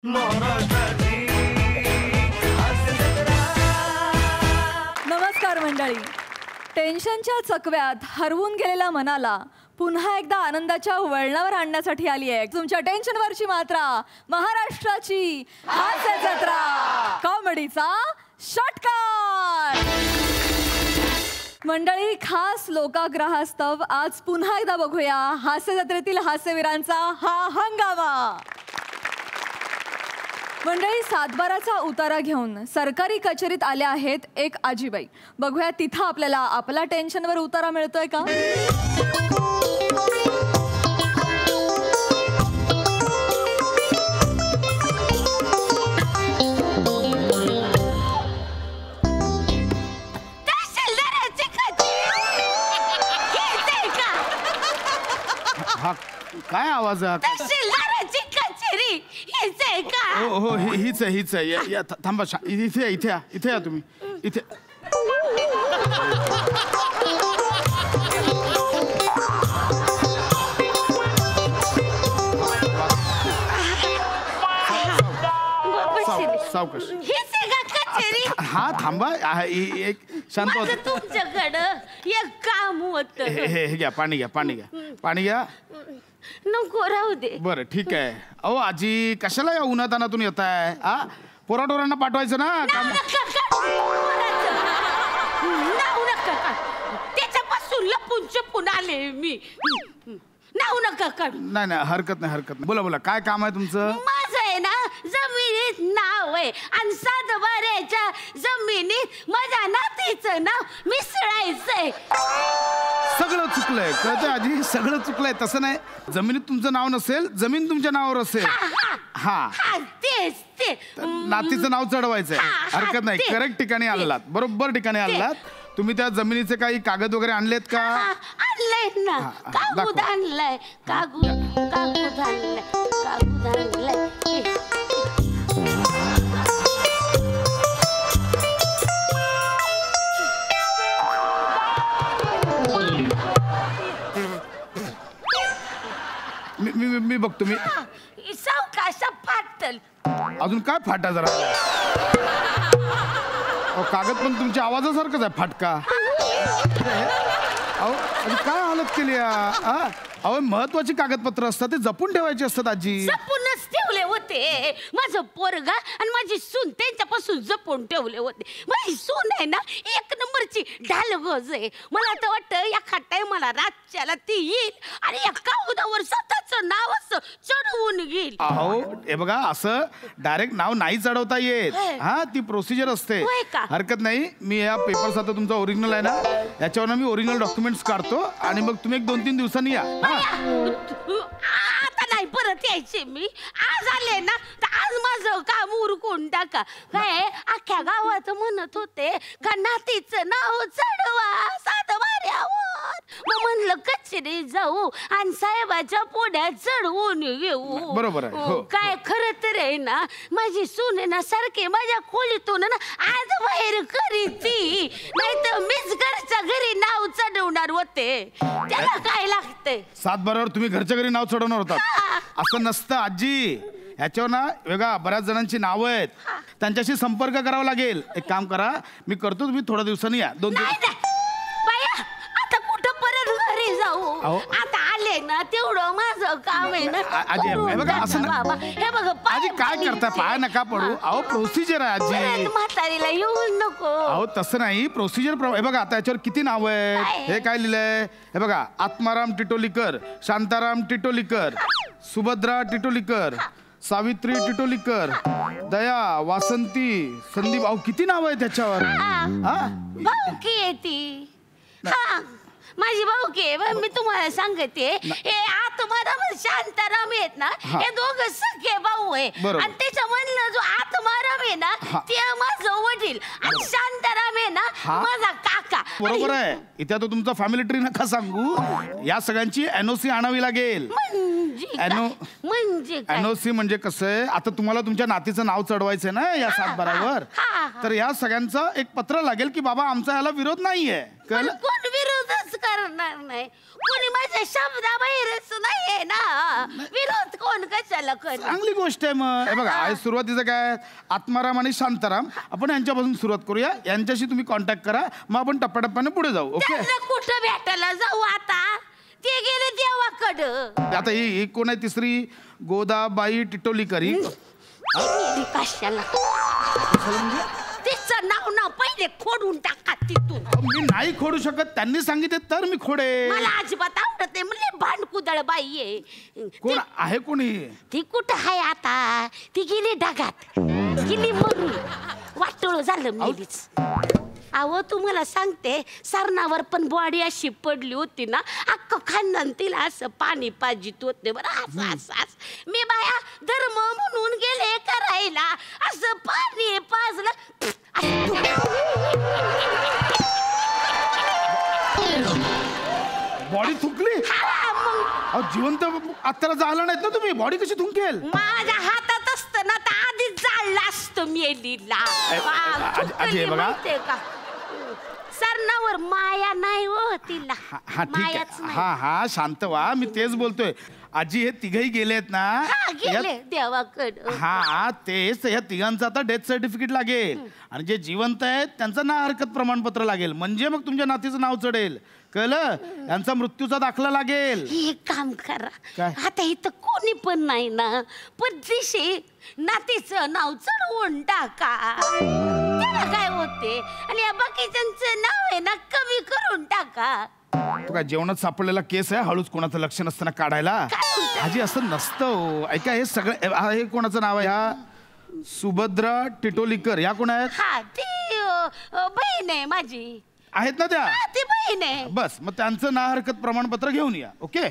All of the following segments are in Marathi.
नमस्कार मंडळी. टेन्शनच्या चकव्यात हरवून गेलेल्या मनाला पुन्हा एकदा आनंदाच्या वळणावर आणण्यासाठी आली आहे तुमच्या टेन्शनवरची मात्रा, महाराष्ट्राची हास्य जत्रा, कॉमेडीचा षटकार. मंडळी, खास लोकाग्रहास्तव आज पुन्हा एकदा बघूया हास्य जत्रेतील हास्यवीरांचा हा हंगामा. मंडळी, सातबाराचा उतारा घेऊन सरकारी कचेरीत आल्या आहेत एक आजीबाई. बघूया तिथं आपल्याला आपला टेन्शनवर उतारा मिळतोय का. हा काय आवाज आहे? हो हीच आहे. थांबा, इथे या तुम्ही. इथे सावकाश. हा थांबा, एक शांत होत. तुमच्याकडं एक काम होत. हे घ्या, पाणी घ्या. नको, राहू दे. बरं ठीक आहे. अहो आजी, कशाला या उन्हातानातून येत आहे? पोराटोरांना पाठवायचं ना काम. त्याच्यापासून लपून छपून आले मी. नाही, हरकत नाही. बोला काय काम आहे तुमचं? माझं आहे ना, जमिनीत नाव आहे आणि सातबाऱ्याच्या जमिनीत माझ्या नातीचं नाव मिसळायचंय. सगळं चुकलंय, कळतंय आजी, सगळं चुकलंय. तसं नाही, जमिनीत तुमचं नाव नसेल, जमीन तुमच्या नावावर असेल. तेच ते नातीचं नाव चढवायचंय. हरकत नाही, करेक्ट ठिकाणी आलात, बरोबर ठिकाणी आलात. तुम्ही त्या जमिनीचे काही कागद वगैरे आणलेत का? आणलंय ना, कागद आणलाय. मी बघतो. मी सावकाश फाटल. अजून काय फाटा जरा? कागद पण तुमच्या आवाजासारखंच आहे, फाटका. अहो काय हालत केली? अहो महत्वाची कागदपत्र असतात, ते जपून ठेवायची असतात आजी. जपूनच ठेवले होते. माझं पोरगा आणि माझी सून त्यांच्यापासून जपून ठेवले होते. माझी सून आहे ना, एक नंबरची ढालगोज आहे. मला तर वाटतं एखाद टायमाला रातच्याला ती येईल आणि या कागदावर स्वतःचं नाव असं चढवून घेईल. अहो हे बघा, असं डायरेक्ट नाव नाही चढवता येत. ती प्रोसिजर असते. हरकत नाही. मी या पेपर्स, आता तुमचा ओरिजिनल आहे ना, याच्यावर मी ओरिजिनल डॉक्युमेंट्स काढतो आणि मग तुम्ही 1-2-3 दिवसांनी या. आता नाही परत यायचे मी. आज आले ना तर आज माझं काम उरकून टाका. काय अख्ख्या गावात म्हणत होते का नातीचं नाव चढवा सातबाऱ्यावर. मग म्हणलं कचेरी जाऊ आणि साहेबाच्या पुढ्यात चढवून घेऊ. बरोबर आहे. काय खरं तर आहे ना, माझी सून आहे ना, सारखी माझ्या खोलीतून ना आज बाहेर करीती, नाही तर मीच घरच्या घरी नाव चढवणार होते. त्याला काय लागतंय? सातबारावर तुम्ही घरच्या घरी नाव चढवणार होतात? असं नसतं आजी. ह्याच्यावर ना वेगळा बऱ्याच जणांची नावं आहेत, त्यांच्याशी संपर्क करावा लागेल. एक काम करा, मी करतो, तुम्ही थोड्या दिवसांनी या. 2 दिवस. बाया, आता कुठं परत घरी जाऊ? आता आले ना, तेवढं माझं काम आहे ना. आजी हे बघा, असं बाबा, हे बघा, आजी काय करताय? पाय नका पडू. अहो प्रोसिजर आहे आजी. म्हातारीला येऊन नको. अहो तसं नाही, प्रोसिजर. हे बघा, आता याच्यावर किती नाव आहेत. हे काय लिहिलंय? हे बघा, आत्माराम टिटोलीकर, शांताराम टिटोलीकर, सुभद्रा टिटोलीकर, सावित्री टिटोलीकर, दया, वासंती, संदीप. अहो किती नाव आहे त्याच्यावर. भाऊकी आहे ती. माझी भाऊकी आहे. मी तुम्हाला सांगते, हे आत्माराम शांताराम आहेत ना, हे दोघं सख्खे भाऊ आहे. आणि त्याच्यामधला जो आत्माराम आहे ना, ते माझं वडील, आणि शांताराम आहे ना, माझा काका. बरोबर आहे. इथे तो तुमचा फॅमिली ट्री नका सांगू. या सगळ्यांची NOC आणावी लागेल. म्हणजे काय? एनओसी म्हणजे कसं आहे, आता तुम्हाला तुमच्या नातीचं नाव चढवायचंय ना या 7/12वर, तर या सगळ्यांचं एक पत्र लागेल की बाबा आमचा याला विरोध नाहीये. कळलं? कोण विरोधच करणार नाही, कोणी माझ्या शब्दाबाहेरच नाहीये ना, विरोध कोण कशाला करेल? चांगली गोष्ट आहे. मग हे बघा, आज सुरुवातीचं काय, आत्माराम आणि शांताराम, आपण यांच्यापासून सुरुवात करूया. यांच्याशी तुम्ही कॉन्टॅक्ट करा, मग आपण टप्प्याटप्प्याने पुढे जाऊ. ओके? त्यांना कुठं भेटायला जाऊ आता? ते गेले देवाकडं. आता ही कोण आहे तिसरी? गोदाबाई टिटोलीकर. कशाला? तिचं नाव पहिले खोडून टाका तिथून. मी नाही खोडू शकत, त्यांनी सांगितले तर मी खोडे. मला अजिबात आवडत नाही, म्हणजे भांडकुदळ बाई आहे. कोण आहे? कोणी? ती कुठं आहे आता? ती गेली ढगात, गेली मरून, वाटोळ झालं मेलीच. अहो तुम्हाला सांगते, सरणावर पण बॉडी अशी पडली होती ना, अख्खं खानदान तिला असं पाणी पाजित होते बरं. असं मी बाया धर्म म्हणून गेले करायला, असं पाणी पाजलं. बॉडी थुंकली? जिवंत आत्ताला जाळलं नाहीत ना तुम्ही, बॉडी कशी थुंकेल? माझ्या हातात असतं ना तर आधीच जाळलं असतं मेलीला. माहितीये का, सरणावर माया नाही हो तिला. हा ठीक आहे. हा शांत व्हा, मी तेच बोलतोय. आजी हे तिघही गेलेत ना, गेले देवाकडं. हा तेच, या तिघांचं आता डेथ सर्टिफिकेट लागेल, आणि जे जिवंत आहेत त्यांचं ना हरकत प्रमाणपत्र लागेल, म्हणजे मग तुमच्या नातीचं नाव चढेल. कळलं? यांचा मृत्यूचा दाखला लागेल. एक काम करा, काय? आता इथं कोणी पण नाही ना, पण दिशी नातीचं नाव चढवून टाका, त्याला काय होते. आणि या बाकीच्यांचं नाव आहे ना कमी करून टाका. तू काय जेवणात सापडलेला केस आहे, हळूच कोणाचं लक्ष नसताना काढायला? आजी असं नसतं. ऐका, हे सगळं हे कोणाचं नाव आहे? ह्या सुभद्रा टिटोलीकर, या कोण आहेत? हा ती बहीण आहे माझी. आहेत ना त्या? ती बहीण आहे. बस, मग त्यांचं ना हरकत प्रमाणपत्र घेऊन या. ओके?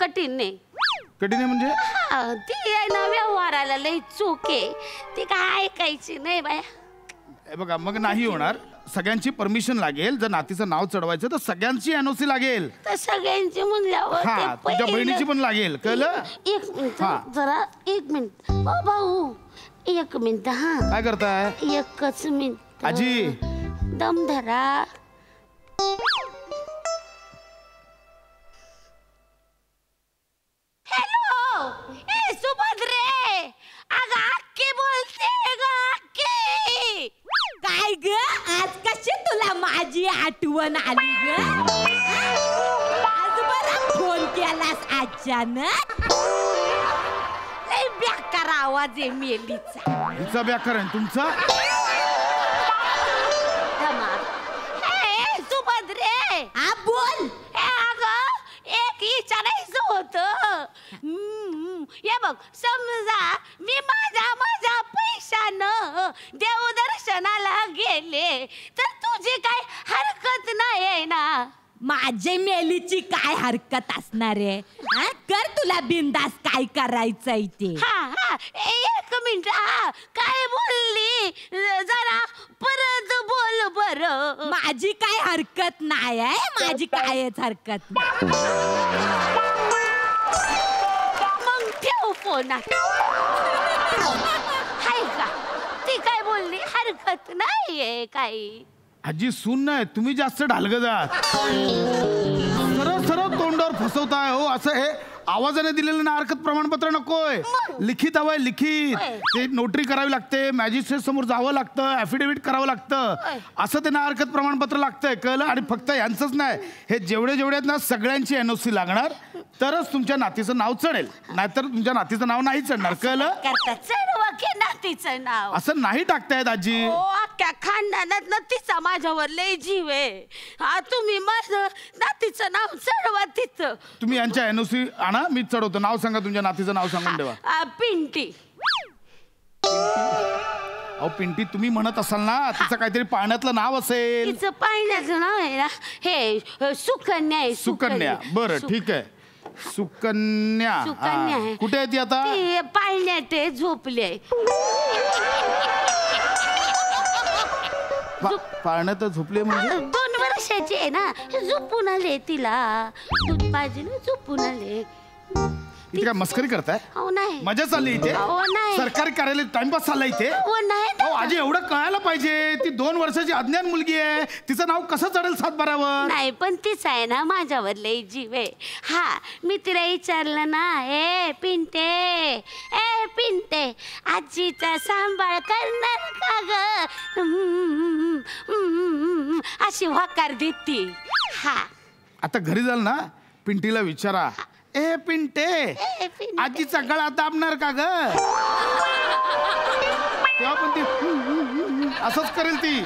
कठीण नाही. कठीण आहे म्हणजे? ती आहे ना व्यवहाराला लई चूक आहे, ती काय ऐकायची नाही बाया. बघा, मग नाही होणार. सगळ्यांची परमिशन लागेल. जर नातीचं नाव चढवायचं तर सगळ्यांची एनओसी लागेल. तर सगळ्यांची म्हणल्यावर हा, तुझ्या बहिणीची पण लागेल. कळलं? एक मिनिट जरा, एक मिनिट. ओ भाऊ, एक मिनिट. हा, काय करताय? एकच मिनिट. आजी दम धरा. हॅलो, ए सुभद्रे, अगं अक्की बोलते ग, अक्की. काय ग, आज कशी तुला माझी आठवण आली ग? आज बरा फोन केलास अचानक. लय बेकार आवाज आहे मेलीचा. हिचा बेकार आहे तुमचा? सुभद्रे, हा बोल. अगं एक विचारायचं होतं. हे बघ, समजा मी माझ्या पैशानं देवदर्शनाला गेले तर तुझी काय हरकत नाही ना? माझे मेलीची काय हरकत असणार आहे? कर तुला बिंदास काय करायचंय ते. हा, एक मिनिट. काय बोलली, जरा परत बोल बर. माझी काय हरकत नाही आहे, माझी कायच हरकत नाही. मग ठेव फोन. हाय का, ती काय बोलली, हरकत नाहीये काही. आजी सून नाही, तुम्ही जास्त ढालग जात. सरळ सरळ तोंडावर फसवताय हो. असं हे आवाजाने दिलेलं ना हरकत प्रमाणपत्र नकोय, लिखित हवंय. लिखित ते नोटरी करावी लागते, मॅजिस्ट्रेट समोर जावं लागतं, ऍफिडेव्हिट करावं लागतं, असं ते ना हरकत प्रमाणपत्र लागतंय. कळलं? आणि फक्त यांचंच नाही, हे जेवढे आहेत ना सगळ्यांची एनओसी लागणार, तरच तुमच्या नातीचं नाव चढेल, नाहीतर तुमच्या नातीचं नाव नाही चढणार. कळलं? चढवा की नातीचं नाव. असं नाही टाकतायत आजी. अख्ख्या खानदानात ना तिचा माझ्यावर लय जीव आहे. तुम्ही माझं नातीचं नाव चढवा तिथं. तुम्ही यांच्या एनओसी आणा, मी चढवतो. नाव सांगा, तुमच्या नातीचं नाव सांगून ठेवा. पिंटी. अहो पिंटी तुम्ही म्हणत असाल ना, तिचं काहीतरी पाण्यातलं नाव असेल. तिचं पाण्याचं नाव आहे ना, हे सुकन्या आहे. सुकन्या. बरं ठीक आहे, सुकन्या. आहे. कुठे आहे ती आता? ती पाळण्यात आहे, झोपले. पाळण्यात झोपले म्हणजे? 2 वर्षाची आहे ना, झोपून आले. तिला दूध पाहिजे, झोपून आले. इथे काय मस्करी करताय? हो नाही. मजा चालली इथे? हो नाही. सरकारी कार्यालय टाइमपास चालला इथे? हो नाही. अहो आजी एवढं कळायला पाहिजे, ती 2 वर्षाची अज्ञान मुलगी आहे, तिचं नाव कसं चढेल 7-12वर? नाही पण तीच आहे ना माझ्यावर लई जीव आहे. हा मी तिला विचारलं ना, ए पिंटे आजीचा सांभाळ करणार का ग, अशी होकार देती. हा आता घरी जाल ना, पिंटीला विचारा, ए पिंटे आजीचा गळा दाबणार का ग? तेव्हा पण ती असंच करेल ती.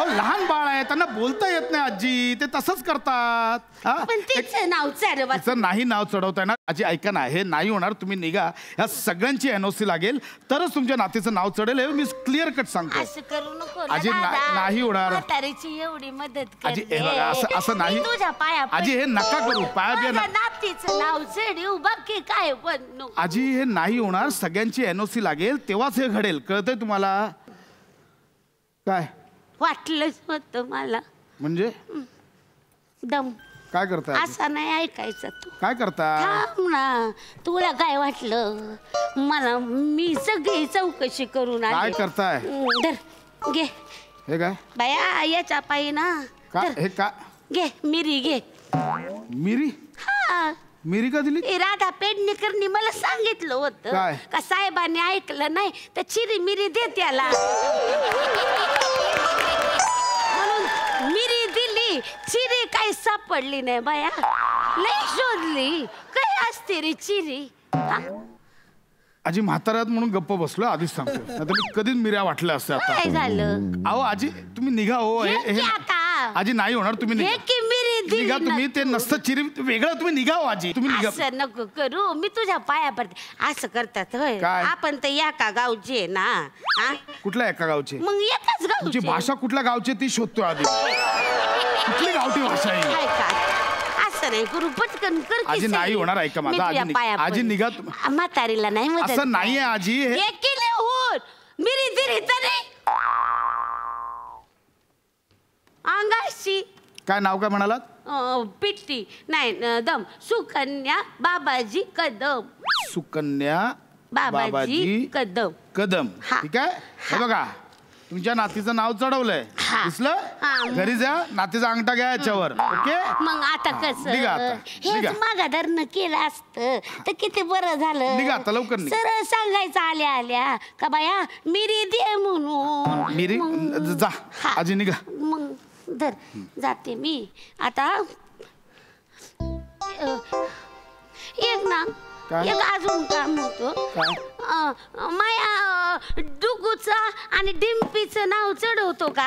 लहान बाळ आहे, त्यांना बोलता येत नाही आजी, ते तसंच करतात. पण तिचं नाव चढवा. तिचं नाही नाव चढवताय ना आजी. ऐका ना, हे नाही होणार. तुम्ही निघा, ह्या सगळ्यांची NOC लागेल तरच तुमच्या नातीचं नाव चढेल. हे मी क्लिअर कट सांगतो. असं करू नको आजी. नाही होणार. म्हातारीची एवढी मदत आजी. करते. हे बघा, असं नाही तुझ्या पाया आजी, हे नका करू. पाया बिया नातीचं नाव चढू, बाकी काय पण आजी. हे नाही होणार. सगळ्यांची NOC लागेल तेव्हाच हे घडेल. कळतंय तुम्हाला? काय वाटलंच होतं मला. म्हणजे दम काय करताय? असं नाही ऐकायचं तू. काय करताय? थांब ना, तुला काय वाटलं मला? मी सगळी चौकशी करून आली. काय करताय? धर घे. हे काय बाया, याच्या पायी ना. काय हे का? घे मिरी घे. मिरी? हा मिरी का दिली? राधा पेडणेकरनी मला सांगितलं होतं काय? का साहेबांनी ऐकलं नाही तर चिरी मिरी दे त्याला. म्हणून मिरी दिली, चिरी काही सापडली नाही बाया. लई शोधली, काय असते रे चिरी. आजी म्हाताऱ्यात म्हणून गप्प बसलो, आधीच सांगतो. नाहीतर मी कधीच मिऱ्या वाटल्या असत्या आता. काय झालं? अहो आजी तुम्ही निघा. हो हे आता आजी नाही होणार. तुम्ही हे निघा. की मिरी दिली निघा तुम्ही. ना ते तू. नसतं चिरी वेगळं. तुम्ही निघा हो आजी. तुम्ही निघा. असं नको करू, मी तुझ्या पाया पडते. असं करतात होय? काय? आपण तर एका गावचे आहे ना. हा? कुठल्या एका गावचे? मग एकाच तुमची गावचे. भाषा कुठल्या गावची ती शोधतोय आधी. कुठली गावठी भाषा आहे? काय का? असं नाही करू, पटकन कर की आजी नाही सगळी. होणार. ऐका मी माझं. तुझ्या आजी पाया आजी पडते. निघा. म्हातारीला नाही मदत असं नाहीये आजी. हे एक किलो होऊन मिरी दिली तरी अंगाशी. काय नाव काय म्हणालात? पिट्टी नाही दम. सुकन्या बाबाजी कदम. सुकन्या बाबाजी कदम. कदम. हा. ठीक आहे. हे बघा, तुमच्या नातीचं नाव चढवलंय. हा. हा. दिसलं? घरी जा, नातीचा अंगठा घ्या याच्यावर. ओके. मग आता कसं? निघा आता. हेच निघा. मागाधरणं केलं असतं तर किती बरं झालं. निघा आता, लवकर निघा. सरळ सांगायचं आल्या आल्या का बाया मिरी दे म्हणून. मिरी मग- जा. हा. आजी निघा. मग धर जाते मी आता. एक ना, काय? एक अजून काम होतं. काय? माया डुगूचा आणि डिम्पीचं नाव चढवतो का?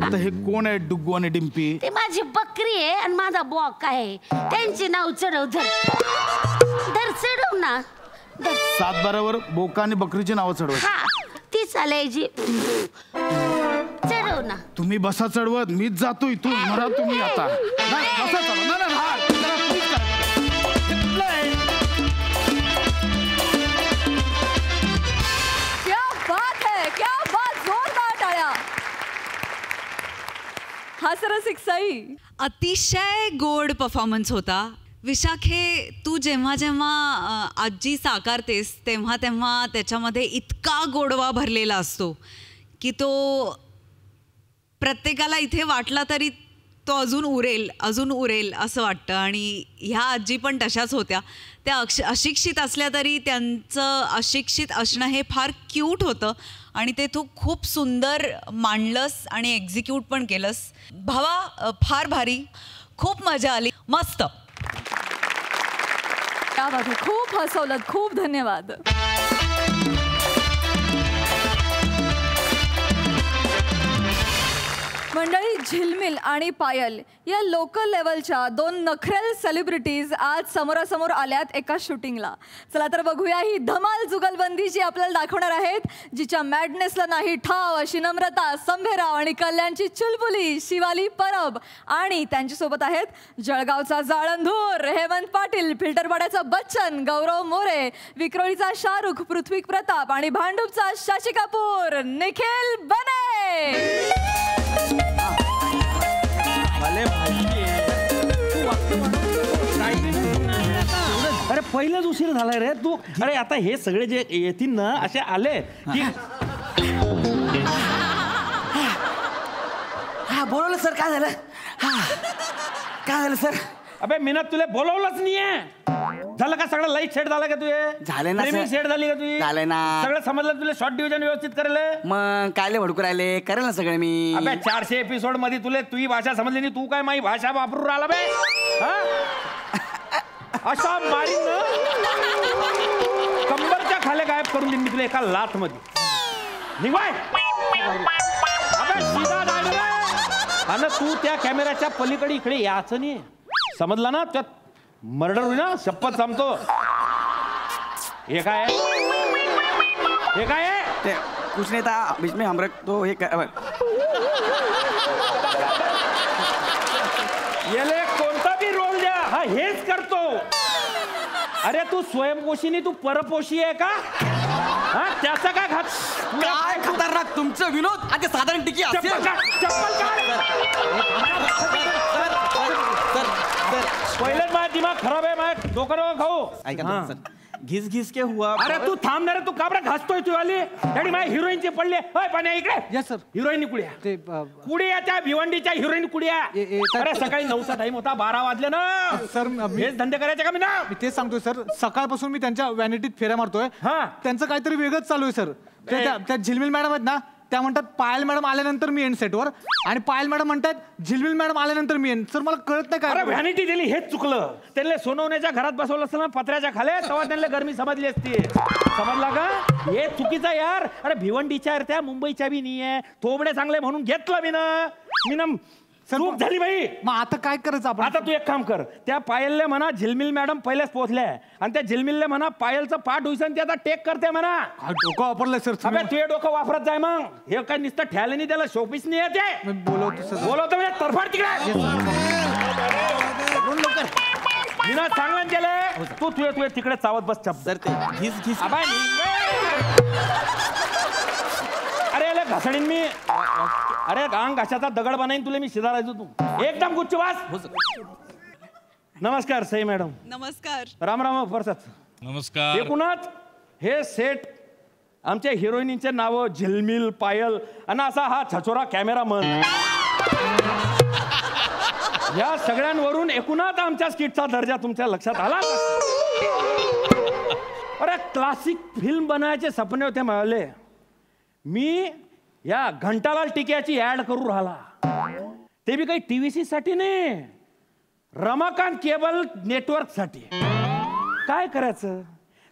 आता हे कोण आहे डुग्गू आणि डिम्पी? ते माझी बकरी आहे आणि माझा बॉक आहे. त्यांची नाव चढव. धर धर चढव ना. धर. 7-12वर बोका आणि बकरीची नावं चढवत. हा ती चालायची. चढव ना. तुम्ही बसा चढवत, मीच जातो इथून. मरा तुम्ही आता. नाही, बसा चढवत. नाही, नाही, हा. जरा तुम्हीच करा. हे कुठलं आहे? क्या बात है, क्या बात. जोरदार टाळ्या. हा सरसिक सई. अतिशय गोड परफॉर्मन्स होता. विशाखे, तू जेव्हा जेव्हा आजी साकारतेस तेव्हा तेव्हा त्याच्यामध्ये इतका गोडवा भरलेला असतो की तो प्रत्येकाला इथे वाटला तरी तो अजून उरेल असं वाटतं. आणि ह्या आजी पण तशाच होत्या. त्या अशिक्षित असल्या तरी त्यांचं अशिक्षित असणं हे फार क्यूट होतं आणि ते तू खूप सुंदर मांडलंस आणि एक्झिक्यूट पण केलंस. भावा, फार भारी. खूप मजा आली. मस्त. क्या बात है. खूप हसवलं. खूप धन्यवाद. मंडळी, झिलमिल आणि पायल या लोकल लेवलच्या 2 नखरेल सेलिब्रिटीज आज समोरासमोर आल्यात एका शूटिंगला. चला तर बघूया ही धमाल जुगलबंदी जी आपल्याला दाखवणार आहेत, जिच्या मॅडनेसला नाही ठाव अशी नम्रता संभेराव आणि कल्याणची चुलबुली शिवाली परब. आणि त्यांच्यासोबत आहेत जळगावचा जाळंधूर हेमंत पाटील, फिल्टरवाड्याचा बच्चन गौरव मोरे, विक्रोळीचा शाहरुख पृथ्वी प्रताप आणि भांडूपचा शशी कपूर निखिल बने. अरे पहिलेच उशीर झालाय रे तू. अरे आता हे सगळे जे येतील ना असे आले की हा बोलवलं सर. काय झालं? हा काय झालं सर? अबे मीना तुला बोलवलंच नाहीये. झालं का सगळं लाईट सेट झाला का तुझे? झाले ना सर. सेट झाली का तुझी? झालंय ना. सगळं समजलं तुला शॉर्ट डिव्हिजन व्यवस्थित करेल? मग काय भडकू राहिले? करेल ना सगळं मी. अबे 400 एपिसोड मध्ये तुला तुझी भाषा समजली नाही, तू काय माझी भाषा वापरून राहिला बे? अशा मारीन ना कंबरच्या खाली गायब करून देईन मी तुला एका लाथ मध्ये. निघाय अबे सीधा जायचं रे. आणि तू त्या कॅमेऱ्याच्या पलीकडे इकडे याच नाही, समजला ना? त्यात मर्डर होईल ना, शपथ सांगतो. हे काय आहे? हे काय आहे? ते कुछ नहीं था बीच में हम तो ये येले कोणता बी रोल द्या हा हेच करतो. अरे तू स्वयंपोषी तू परपोषी आहे का? हा त्याचा काय घात? काय खतरनाक तुमचं विनोद. आता साधारण टिकी असेल. चप्पल पहिलेच माझा दिमाग खराब आहे. माझ्या डोकं नको खाऊ. ऐका ना सर, घिस घिस के हुआ. अरे तू थांब ना रे. तू का बरं घासतोय तू आली आणि माझ्या हिरोईनचे पडले. होय पाण्या इकडे. Yes sir. हिरोईन कुड्या कुड्या त्या भिवंडीच्या हिरोईन कुड्या. अरे सकाळी 9चा टाइम होता, 12 वाजले ना सर. हेच धंदे करायचे का? मी ना तेच सांगतोय सर. सकाळपासून मी त्यांच्या व्हॅनिटीत फेऱ्या मारतोय. हा. त्यांचं काहीतरी वेगळंच चालू आहे सर. त्या झिलमिल मॅडम आहेत ना, त्या म्हणतात पायल मॅडम आल्यानंतर मी येईन सेटवर, आणि पायल मॅडम म्हणतात झिलमिल मॅडम आल्यानंतर मी येईन. सर मला कळत नाही अरे काय. व्हॅनिटी दिली हेच चुकलं. त्यांना सोनवण्याच्या घरात बसवलं असतं ना पत्र्याच्या खाली, तेव्हा त्यांना गरमी समजली असती. समजला का? हे चुकीचं यार. अरे भिवंडीच्या त्या मुंबईच्या बी नाहीये. थोबडे चांगले म्हणून घेतलं मी ना चूक झाली बाई. मग आता काय करायचं आपण? आता तू एक काम कर. त्या पायलले म्हणा झिलमिल मॅडम पहिलेच पोहोचल्या, आणि त्या झिलमिलले म्हणा पायलचं पाठ होईसन ते आता टेक करते म्हणा. डोकं वापरलंय सर. अबे तुझे डोकं वापरत जाय. मग हे काय नुसतं ठेवलं नाही, त्याला शोपीस नाही येते. बोलवतो सर. बोलवतो म्हणजे तरफाड तिकडे. विना चांगलं केलंय. तू तुझे तिकडे चावत बस चप. सर ते घिस घिस. अरे घासणीन मी. अरे अंग घाशाचा दगड बनाईन तुला मी शिजारायचो. तू एकदम गुच्छ वास. नमस्कार सई मॅडम. नमस्कार. राम राम प्रसाद. नमस्कार. एकूणच हे सेट आमच्या हिरोईनीचे नाव झिलमिल, पायल आणि असा हा छचोरा कॅमेरामन, या सगळ्यांवरून एकूणच आमच्या स्किटचा दर्जा तुमच्या लक्षात आला. अरे क्लासिक फिल्म बनायचे सपने होते मिळाले. मी या घंटालाल टिक्याची ऍड करू राहिला, ते बी काही TVC साठी नाही, रमाकांत केबल नेटवर्क साठी. काय करायचं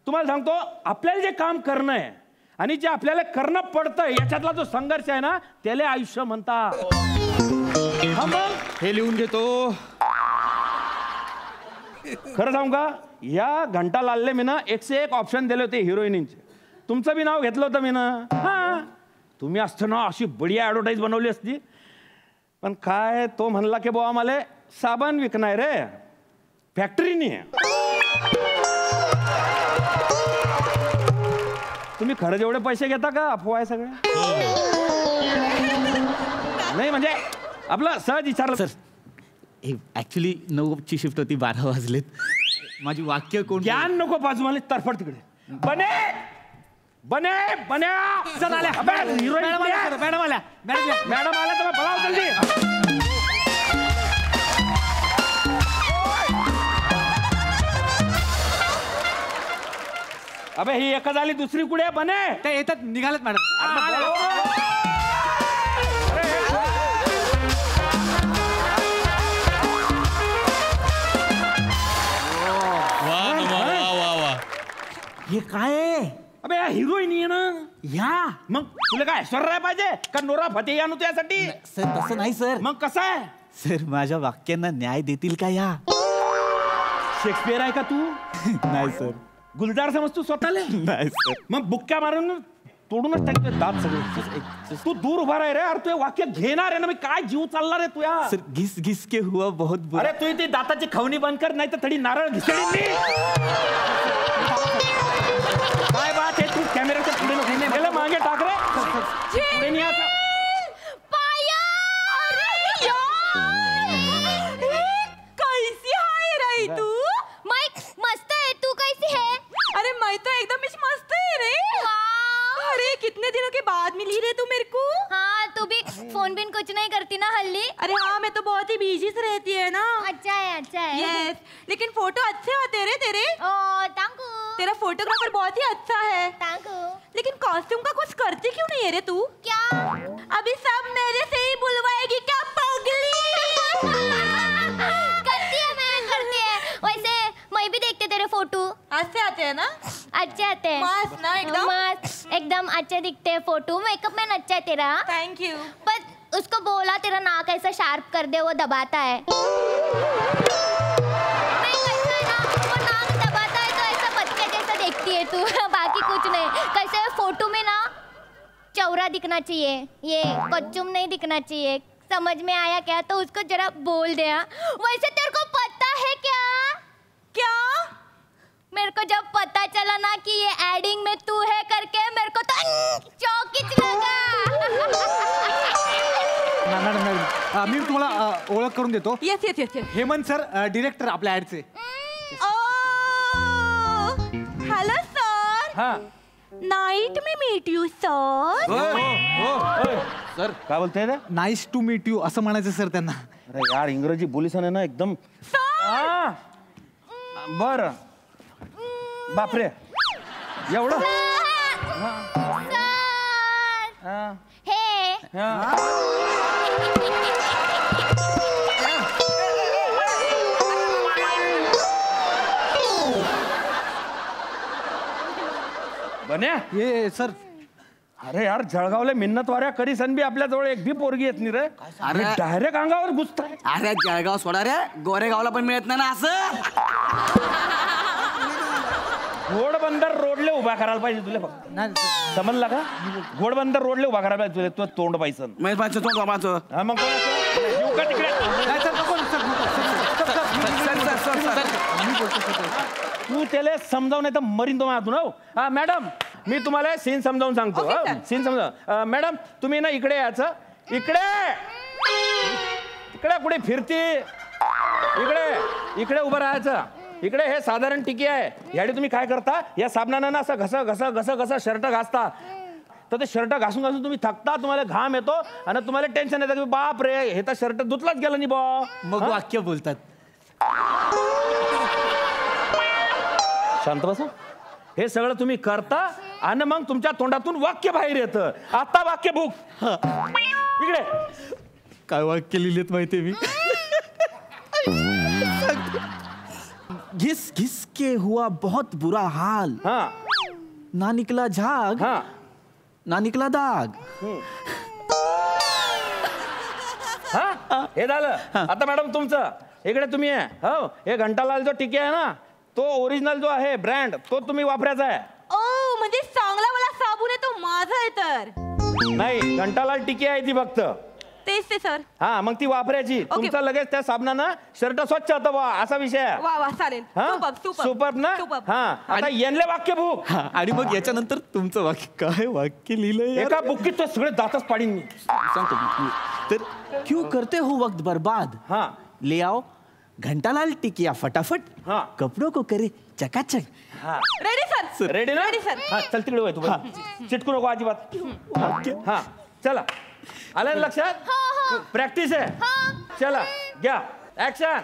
तुम्हाला सांगतो. आपल्याला जे काम करणं आहे आणि जे आपल्याला करणं पडतंय याच्यातला जो संघर्ष आहे ना, त्याला आयुष्य म्हणतात. हे लिहून घेतो. खरं सांगू का, या घंटालालले मी ना 101 ऑप्शन दिले होते हिरोईनींचे. तुमचं बी नाव घेतलं होतं मी ना. हा तुम्ही असतं ना अशी बढिया ॲडव्हर्टाईज बनवली असती. पण काय तो म्हणला की बुवा आम्हाला साबण विकणार रे, फॅक्टरी नाही. तुम्ही खरं जेवढे पैसे घेता का अफवा आहे सगळे? नाही म्हणजे आपलं सहज विचारलं. सर ऍक्च्युली 9ची शिफ्ट होती, 12 वाजलेत. माझी वाक्य कोण? ज्ञान नको पाजू मला. तरफड तिकडे. बने बने बन्या सर आल्या. हिरोईन मॅडम आल्या. मॅडम आल्या. मॅडम आल्या तर बोलाव जल्दी. अबे ही एकच आली, दुसरी कुठे बने? ते येतात, निघालेत मॅडम. हे काय आहे? अबे हिरोईन आहे ना ह्या. मग तुला काय ऐश्वर्या पाहिजे का नोरा फतेही आणू त्यासाठी? सर तसं नाही सर. मग कसं आहे? सर माझ्या वाक्यांना न्याय देतील का या? शेक्सपियर आहे का तू? नाही सर. गुलजार समज तू स्वतःला? नाही सर. मग बुक्क्या मारून तोडूनच टाकतोय दात सगळे. तू दूर उभा राह रे. अरे तू वाक्य घेणार आहे ना. मी काय जीव चालणार आहे तुया? सर घिस घिस के हुआ बहुत बुरा. अरे तू ती दाताची खवणी बंद कर, नाही तर थोडी नारळ घिसळी. काय बात आहे? तू कॅमेऱ्याच्या पुढे नको गेलं, मागे टाक रे. पुढे नाही आता. कैसी हाय रे तू? मस्त आहे. तू कितने दिनों के बाद मिली रे तू मेरे को। हाँ तू भी फोन बिन कुछ नहीं करती ना हल्ली। अरे हाँ मैं तो बहुत ही बिजी से रहती है ना। अच्छा है यस लेकिन फोटो अच्छे होते रे तेरे। ओ थैंक यू। तेरा फोटोग्राफर बहुत ही अच्छा है। Thank you. लेकिन कॉस्ट्यूम का कुछ करती क्यों नहीं है रे तू। क्या अभी सब मेरे से ही बुलवाएगी क्या पगली। करती है वैसे मैं भी देखते तेरे फोटो। अच्छे आते हैं ना। अच्छे आते हैं मस्त ना एकदम। मस्त एकदम अच्छे दिखते हैं फोटो। मेकअप मैन अच्छा है तेरा। Thank you. पर उसको बोला तेरा नाक ऐसा शार्प कर दे वो दबाता है। नहीं कैसा है ना वो नाक दबाता है तो ऐसा बच्चे जैसा देखती है तू। बाकी कुछ नहीं। कैसे फोटो में ना चौरा दिखना चाहिए ये कच्चुम नहीं दिखना चाहिए। समझ में आया क्या। तो उसको जरा बोल दे। वैसे तेरे को पता है क्या क्या मेरे को जब पता चला ना कि ये एडिंग में तू है करके मेरे को तो चौकीच लगा। मॅडम मी तुम्हाला ओळख करून देतो. Yes yes yes Hemant sir director आपल्या ऍडचे. Hello sir. हाँ night me meet you sir. Sir काय बोलते रे. नाईस टू मीट यू असं म्हणायचं सर त्यांना. अरे यार इंग्रजी बोलीसाने ना एकदम. बर बापरे एवढं. बन्या ये सर. अरे यार जळगावला मिन्नत वाऱ्या करी सन बी आपल्या जवळ एक बी पोरगी येत नाही रे. अरे डायरेक्ट अंगावर घुसताय. अरे जळगाव सोडा रे गोरेगावला पण मिळत नाही ना असं. घोडबंदर रोडले उभा करायला पाहिजे तुला फक्त. समजला का. घोडबंदर रोडले उभा करायला पाहिजे तुला. तो तोंड पाहिजे महेश तोंड माझं. हा मग येऊ का तिकडे. तू त्याला समजावून नाही तर मरीन तो माझ्यातून. हो हा मॅडम मी तुम्हाला सीन समजावून सांगतो. सीन समजा मॅडम तुम्ही ना इकडे यायचं. इकडे इकडे कुठे फिरती. इकडे इकडे उभं राहायचं. इकडे हे साधारण टिकी आहे. याडी तुम्ही काय करता या साबणानं ना असं घस शर्ट घासता. तर ते शर्ट घासून घासून तुम्ही थकता. तुम्हाला घाम येतो आणि तुम्हाला टेन्शन येतं की बाप रे हे तर शर्ट धुतलाच गेलं नाही बा. मग वाक्य बोलतात. शांत बसा. हे सगळं तुम्ही करता आणि मग तुमच्या तोंडातून वाक्य बाहेर येतं. आता वाक्य भूक. इकडे काय वाक्य लिहिलेत माहितीये मी. घिस घिस के हुआ बहुत बुरा हाल. हाँ ना निकला झाग. हाँ ना निकला दाग. हा हे झालं. आता मॅडम तुमचं इकडे तुम्ही आहे. हो हे घंटालाल जो टिके आहे ना तो ओरिजिनल जो आहे ब्रँड तो तुम्ही वापरायचा आहे. ओ म्हणजे चांगला वाला साबण आहे तो माझा आहे तर. नाही घंटालाल टिके आहे ती फक्त. तेच ते सर. हा मग ती वापरायची. तुमचं लगेच त्या साबणानं शर्ट स्वच्छ होतं बा असा विषय आहे. वा वा चालेल. सुपर ना. हा आता येनले वाक्य भूक. आणि मग याच्यानंतर तुमचं वाक्य काय वाक्य लिहिलंय. एका बुक्कीत तो सगळे दातच पाडीन मी. सांगतो. तर क्यों करते हो वक्त बर्बाद. हाँ ले आओ घंटालाल टिकिया फटाफट. हाँ कपड़ों को करे चकाचक. हाँ रेडी सर. रेडी ना. Ready sir. हा चल तिकडे तू चिटकू नको अजिबात. हा चला आलं ना लक्षात. प्रॅक्टिस आहे. चला घ्या ऍक्शन.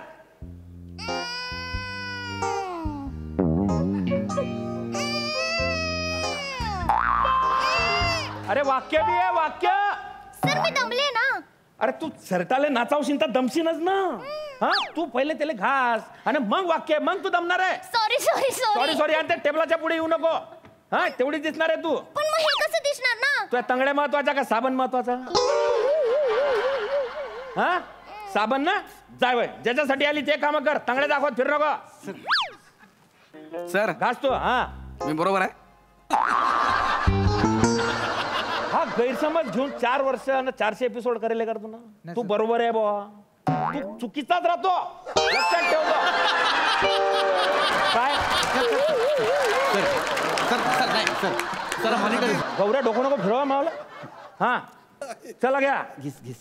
अरे वाक्य बी आहे वाक्य. सर मी दमले ना. अरे तू शर्टाले नाचावशील तर दमशीनच ना. हा तू पहिले त्याला घास आणि मग वाक्य मग तू दमणार आहे. Sorry sorry sorry sorry. Sorry आणि त्या टेबलाच्या पुढे येऊ नको. हा तेवढी दिसणार आहे तू. पण मग हे कसं दिसणार ना. तुझ्या तंगड्या महत्वाचा का साबण महत्वाचा. हा साबण ना जाय वय ज्याच्यासाठी आली ते काम कर. तंगड्या दाखवत फिर नको. सर घास तू. हा मी बरोबर आहे. हा गैरसमज घेऊन 4 वर्ष आणि 400 एपिसोड करेल कर तू ना. तू बरोबर आहे बुवा. तू चुकीचाच राहतो लक्षात ठेवतो. काय गौऱ्या डोकं नको फिरवा मावला. हा चला घ्या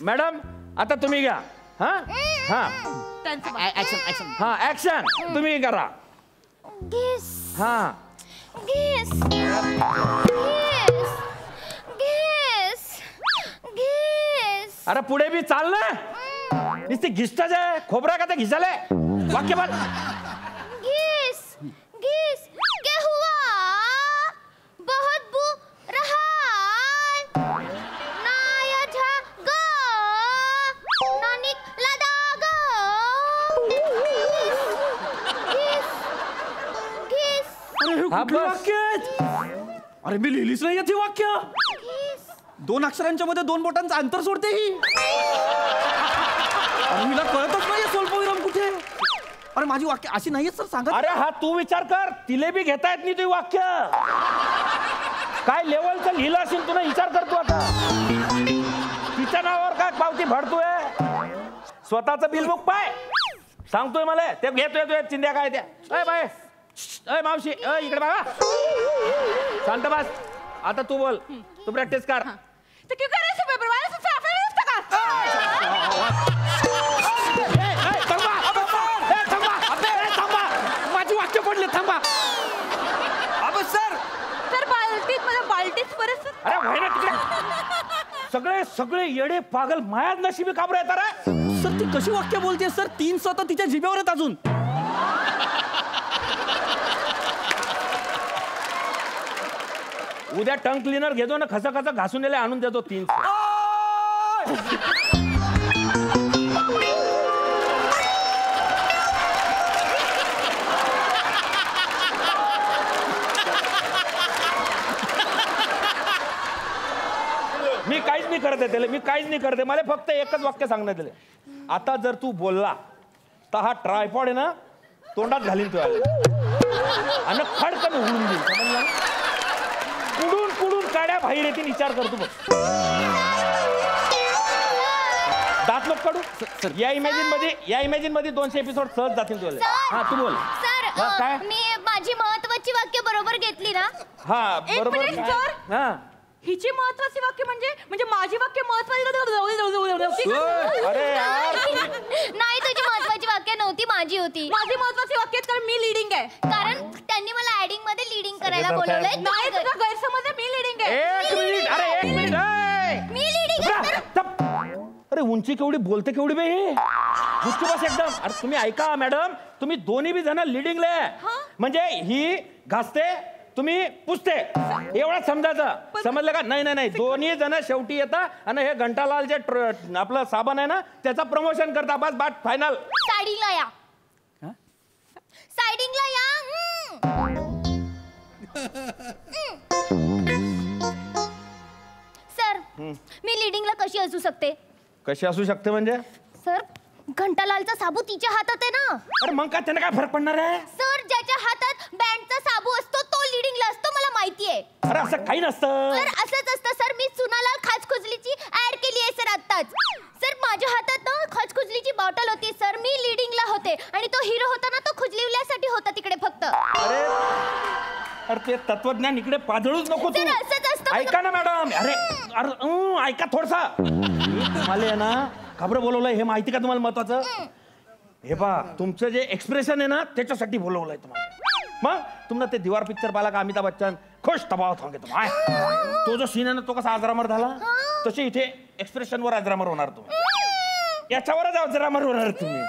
मॅडम आता तुम्ही घ्या. हा हा हा ऍक्शन तुम्ही करा. घिस हा घिस घिस अरे पुढे बी चाल ना. नुसती घिसटाच आहे, खोबरा का ते घिसाले. वाक्य बोल. घिस घिस क्या हुआ बहुत बू रहा नाया झागा नानिक लदागा घिस घिस हा बस. अरे मी लिहिलीच नाही ती वाक्य. घिस 2 अक्षरांच्या मध्ये 2 बोटांचं अंतर सोडते ही. अरे मला कळतच नाही स्वल्पविराम कुठे. अरे माझी वाक्य अशी नाहीये सर, सांगा. अरे हा तू विचार कर, तिले बी घेता येत नाही तुझी वाक्य. काय लेवलचं लिहिलं असेल तुला, विचार करतो आता. तिच्या नावावर काय पावती भरतोय. स्वतःचं बिल बुक पाय सांगतोय मला ते घेतोय चिंध्या काय त्या. अय बाय, अय मावशी, अय इकडे बघा. शांत बस. आता तू बोल, तू प्रॅक्टिस कर. माझी वाक्य पडले. थांबा. अबे सर सर बाल्टीत मला बाल्टीच परत. अरे व्हाय ना तिकडे. सगळे सगळे येडे पागल मायाच नशिबी काबरे येतात रे. सर ती कशी वाक्य बोलते सर. 3 स्वतः तिच्या जिभेवर आहेत अजून. उद्या टंग क्लीनर घेतो ना, खसा खसा घासून दिले आणून देतो 3. मी काहीच नाही करत आहे त्याला, मी काहीच नाही करते. मला फक्त एकच वाक्य सांगण्यात दिले. आता जर तू बोलला तर हा ट्रायपॉड आहे ना तोंडात घालीन तू आणि खडकन उडून देईल. समजला. कुडून कुडून काड्या बाहेर येतील विचार करतो बघ. दात लोक काढू. या इमॅजिन मध्ये 200 एपिसोड सहज जातील तुला. हा तू बोल. सर काय मी माझी महत्वाची वाक्य बरोबर घेतली ना. हा बरोबर. हा हिची महत्वाची वाक्य म्हणजे माझी वाक्य महत्वाची. अरे यार नाही तुझी महत्वाची वाक्य नव्हती, माझी होती. माझी महत्वाची वाक्य तर मी लीडिंग आहे. कारण त्यांनी मला ऍडिंग मध्ये लीडिंग करायला बोलवलंय. नाही तुझा गैरसमज आहे, मी लीडिंग आहे. 1 मिनिट. अरे 1 मिनिट. मी लीडिंग. अरे उंची केवढी, बोलते केवढी बे. गुच्ची बस एकदम. अरे तुम्ही ऐका मॅडम, तुम्ही दोन्ही बी जण लिडिंगले. म्हणजे ही घासते, तुम्ही पुसते, एवढंच समजायचं. समजलं का. नाही दोन्ही जण शेवटी येतात आणि हे घंटालाल जे आपलं साबण आहे ना त्याचं प्रमोशन करता. बस बाट फायनल. सायडिंगला या. सायडिंगला या. सर मी लीडिंगला कशी असू शकते. कशी असू शकते म्हणजे. सर घंटालालचा साबू तिच्या हातात आहे ना. अरे मग काय त्याने काय फरक पडणार आहे. सर ज्याच्या हातात बँडचा साबू असतो तो लीडिंगला असतो, मला माहिती आहे. अरे असं काही नसतं. सर असंच असतं सर. मी सुनालाल खाचखुजलीची ऍड केली आहे सर आत्ताच. सर माझ्या हातात ना खाचखुजलीची बॉटल होती सर. मी लीडिंगला होते आणि तो हिरो होता ना तो खुजलिवल्यासाठी होता तिकडे फक्त. अरे ते तत्वज्ञान इकडे पाजळूच नको तू. असंच असतं. ऐका ना मॅडम. अरे अरे ऐका थोडसा. तुम्हाला आहे ना खबर बोलवलंय हे माहिती का तुम्हाला महत्वाचं. हे पहा तुमचं जे एक्सप्रेशन आहे ना त्याच्यासाठी बोलवलंय तुम्हाला. मग तुम्हाला ते दीवार पिक्चर पाहिला का अमिताभ बच्चन खुश दबाव थांबे तुम्हाला. तो जो सीन आहे ना तो कसा अजरामर झाला तसे इथे एक्सप्रेशनवर अजरामर होणार तुम्ही. याच्यावरच अजरामर होणार तुम्ही.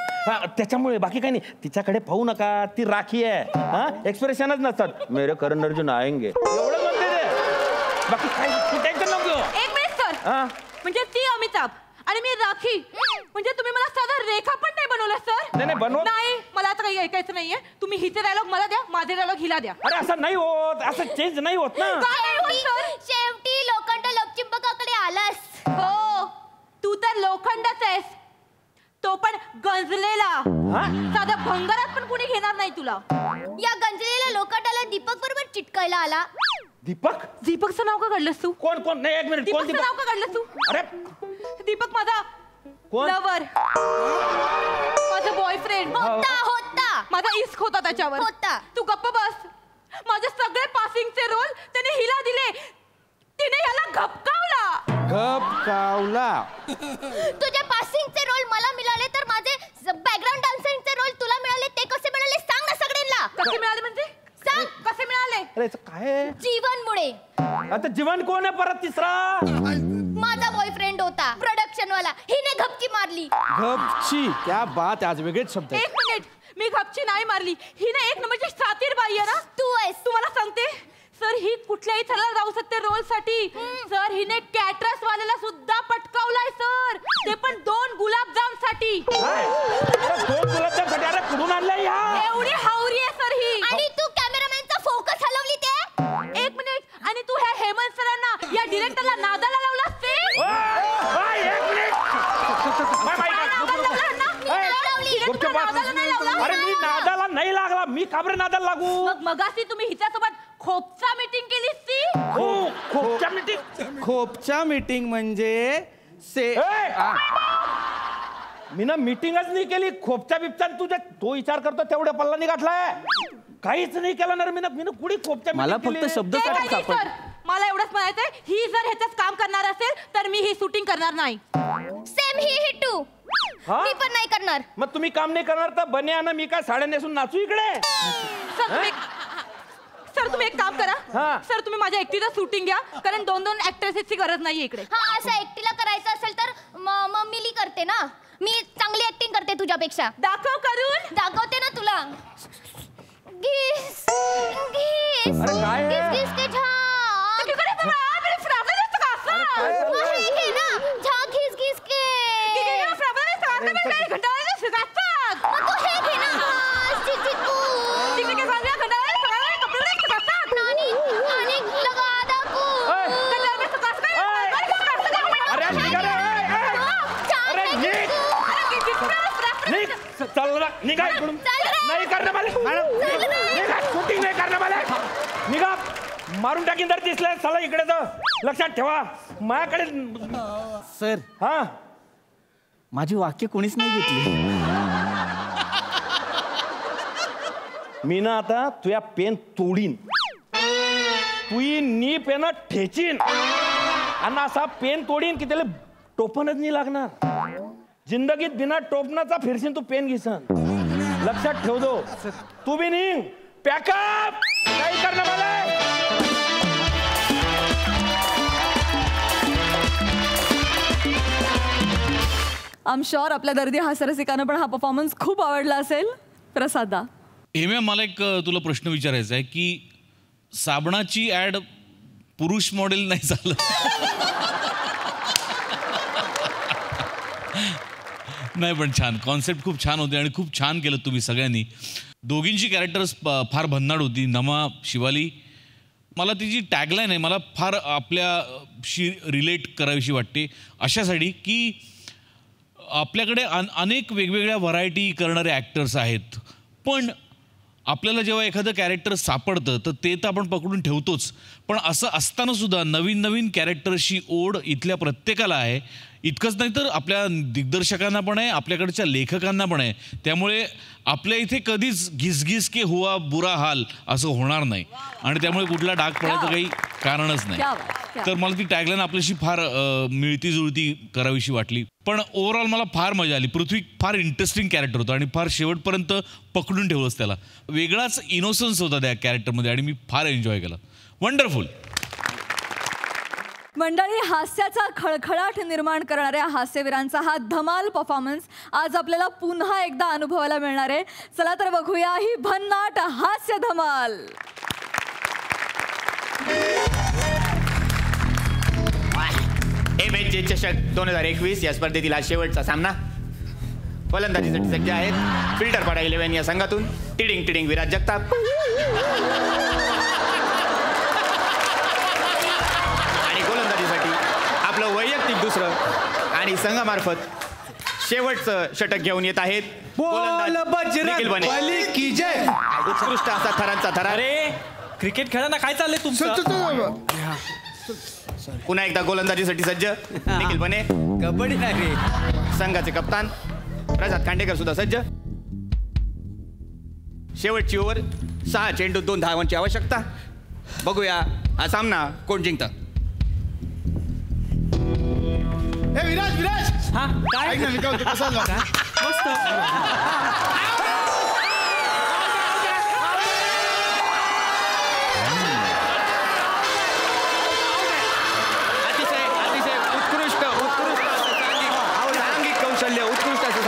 त्याच्यामुळे बाकी काही नाही. तिच्याकडे पाहू नका, ती राखी आहे. हा एक्सप्रेशनच नसतात. मेरे करण अर्जुन आएंगे एवढं म्हणते ते. बाकी काही टेन्शन नको. 1 मिनिट सर. म्हणजे ती अमिताभ आणि मी राखी. म्हणजे तुम्ही मला साधा रेखा पण नाही बनवलं सर. नाही बनवत नाही. मला आता काही ऐकायचं नाहीये. तुम्ही हिचे डायलॉग मला द्या, माझे डायलॉग हिला द्या. अरे असं नाही होत. असं चेंज नाही होत ना. शेवटी लोखंड लोकचिंबकाकडे आलास. हो तू तर लोखंडच आहेस, तो पण गंजलेला. साधा भंगारात पण कुणी घेणार नाही तुला. या गंजलेल्या लोखंडाला दीपक बरोबर चिटकायला आला. दीपकचं नाव का काढलंस तू. कोण नाही 1 मिनिट. कोण दीपकचं नाव का काढलंस तू. अरे दीपक माझा लवर, माझा बॉयफ्रेंड होता. माझा इश्क होता त्याच्यावर. तू गप्प बस. माझे सगळे पासिंगचे रोल त्याने हिला दिले. तिने याला घपकावला. तुझे पासिंगचे रोल मला मिळाले तर माझे बॅकग्राऊंड डान्सिंगचे रोल तुला मिळाले ते कसे मिळाले सांग ना सगळ्यांना. कसे मिळाले म्हणजे सांग. कसे मिळाले. आले. अरे काय जीवनमुळे. आता जीवन कोण आहे परत तिसरा? माझा बॉयफ्रेंड होता प्रोडक्शन वाला. हिने घपची मारली. गपची क्या बात. आज वेगळेच शब्द. एक मिनिट, मी घपची नाही मारली. ही ना एक नंबरची सातीर बाई आहे ना. तू आहेस. तुम्हाला सांगते सर, ही कुठल्याही थराला जाऊ शकते रोल साठी. सर, हिने कॅटरस वाल्याला सुद्धा पटकावलाय सर, ते पण 2 गुलाबजाम साठी. 2 गुलाबजाम साठी? अरे कुठून आणलंय या? एवढी हावरी आहे सर ही. आणि तू कॅमेरामॅनचा फोकस हलवली ते. एक मिनिट, आणि तू ह्या हेमंत सरांना या डिरेक्टरला नादाला लावलास ते. एक मिनिट. अरे मी नादाला नाही लागला. मी का बरं नादाला लागू? मगाशी तुम्ही हिच्यासोबत खोपचा मीटिंग केलीस ती. खोपच्या मीटिंग? खोपच्या मीटिंग म्हणजे मी ना मीटिंगच नाही केली. खोपच्या बिपच्या तुझ्या तो विचार करतो तेवढ्या पल्ला गाठलाय. काहीच नाही केलं ना मी ना कुणी खोपच्या. मला फक्त शब्द सर, मला एवढंच म्हणायचंय, ही जर ह्याच्यात काम करणार असेल तर मी ही शूटिंग करणार नाही. सेम ही हिटू. मी पण नाही करणार. मग तुम्ही काम नाही करणार तर बने ना मी काय साड्या नेसून नाचू इकडे? सर तुम्ही एक काम करा. सर तुम्ही माझ्या एकटीला शूटिंग घ्या, कारण 2 ऍक्ट्रेसेसची गरज नाहीये इकडे. हा, असं एकटीला करायचं असेल तर मिली करते ना. मी चांगली ऍक्टिंग करते तुझ्यापेक्षा. दाखव करून. दाखवते ना तुला. घिस घिस अरे काय घिस घिस के झाग. घे ना झाग घिस घिस के. तू हे घे ना. आणि लगा दाखव. चल निघा इकडून. नाही करणार मला. शूटिंग नाही करणार मला. निघा. मारून टाकीन जर दिसलं चला इकडे. तर लक्षात ठेवा माझ्याकडे. सर, हा, माझी वाक्य कोणीच नाही घेतली. मी ना आता तुझ्या पेन तोडीन. तुझी नी पेन ठेचीन आणि असा पेन तोडीन की त्याला टोपणच नाही लागणार. जिंदगीत बिना टोपणाचा फिरशील तू पेन घेसन. लक्षात ठेव दो. तू बी निघ. पॅकअप. काही करणार मला. आय एम शुअर आपल्या दर्दी हास्यरसिकांना पण हा परफॉर्मन्स खूप आवडला असेल. प्रसादा. हेम्या, मला एक तुला प्रश्न विचारायचा आहे की साबणाची ऍड पुरुष मॉडेल नाही झालं? नाही पण छान कॉन्सेप्ट, खूप छान होते आणि खूप छान केलं तुम्ही सगळ्यांनी. दोघींची कॅरेक्टर्स फार भन्नाट होती. नमा, शिवाली, मला तिची टॅगलाईन आहे मला फार आपल्याशी रिलेट करावीशी वाटते अशासाठी की आपल्याकडे अनेक वेगवेगळ्या व्हरायटी करणारे ॲक्टर्स आहेत, पण आपल्याला जेव्हा एखादं कॅरेक्टर सापडतं तर ते तर आपण पकडून ठेवतोच, पण असं असताना सुद्धा नवीन नवीन कॅरेक्टर्सची ओढ इथल्या प्रत्येकाला आहे. इतकंच नाही तर आपल्या दिग्दर्शकांना पण आहे, आपल्याकडच्या लेखकांना पण आहे. त्यामुळे आपल्या इथे कधीच घिसघिस के हुआ बुरा हाल असं होणार नाही आणि त्यामुळे कुठला डाग पडायचं काही कारणच नाही. तर मला ती टॅगलाईन आपल्याशी फार मिळती जुळती करावीशी वाटली. पण ओव्हरऑल मला फार मजा आली. पृथ्वी फार इंटरेस्टिंग कॅरेक्टर होतं आणि फार शेवटपर्यंत पकडून ठेवलंच त्याला. वेगळाच इनोसन्स होता त्या कॅरेक्टरमध्ये आणि मी फार एन्जॉय केलं. वंडरफुल. मंडळी, हास्याचा खळखळाट निर्माण करणाऱ्या हास्यवीरांचा हा धमाल परफॉर्मन्स आज आपल्याला पुन्हा एकदा अनुभवायला मिळणार आहे. चला तर बघूया ही भन्नाट हास्य धमाल. MHJ चषक 2021 या स्पर्धेतील हा शेवटचा सामना. फलंदाजीसाठी सज्ज आहेत फिल्टरपाडा 11 या संघातून टिडिंग टिडिंग विराज जगताप आणि गोलंदाजीसाठी आपलं वैयक्तिक दुसरं आणि संघामार्फत शेवटचं षटक घेऊन येत आहेत निखिल बने. उत्कृष्ट असा थरांचा थरा. क्रिकेट खेळताना काय चाललंय तुमचं? पुन्हा एकदा गोलंदाजीसाठी सज्ज निखिल बने. कबड्डी नाही. संघाचे कप्तान प्रसाद खांडेकर सुद्धा सज्ज. शेवटची ओव्हर 6 चेंडू 2 धावांची आवश्यकता. बघूया हा सामना कोण जिंकतं. विराज विराज हा काय मस्त.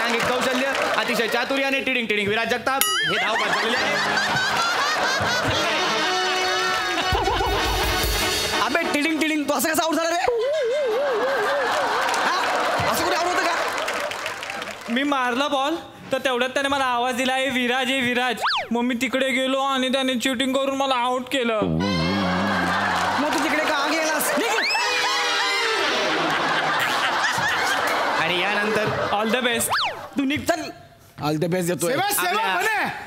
सांघिक कौशल्य, अतिशय चातुर्य आणि टिडिंग विराज जगताप हे धावपट झालेले आहे. अबे टिडिंग तो असं कसं आउट झाला रे? असं कुठे आउट होतं का? मी मारला बॉल तर तेवढ्यात त्याने मला आवाज दिला, हे विराज. मग मी तिकडे गेलो आणि त्याने चिटिंग करून मला आउट केलं. मग तू तिकडे का गेलास? आणि यानंतर ऑल द बेस्ट. तू निघ चल. ऑल द बेस्ट देतोय.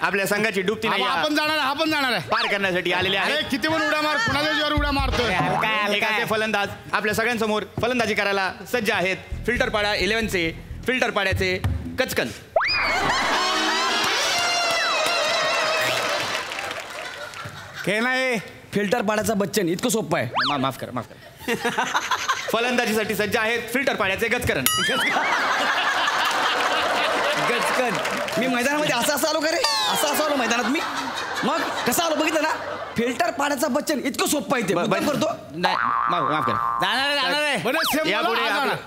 आपल्या संघाची डुबती नाही आपण जाणार आहे पार करण्यासाठी आलेले आहे. किती पण उड्या मार, कुणाच्या जीवावर उड्या मारतोय. एकाचे फलंदाज आपल्या सगळ्यांसमोर फलंदाजी करायला सज्ज आहेत. फिल्टर पाडा 11चे फिल्टर पाड्याचे कचकन. नाही फिल्टर पाड्याचा बच्चन इतकं सोपं आहे. माफ कर. फलंदाजीसाठी सज्ज आहेत फिल्टर पाड्याचे गचकरण. गचकन. मी मैदानामध्ये असं आलो का रे? असं आलो मैदानात मी. मग कसं आलो बघितलं ना? फिल्टर पाड्याचा बच्चन इतकं सोपं आहे ते. करतो नाही माफ कर. जाणार आहे.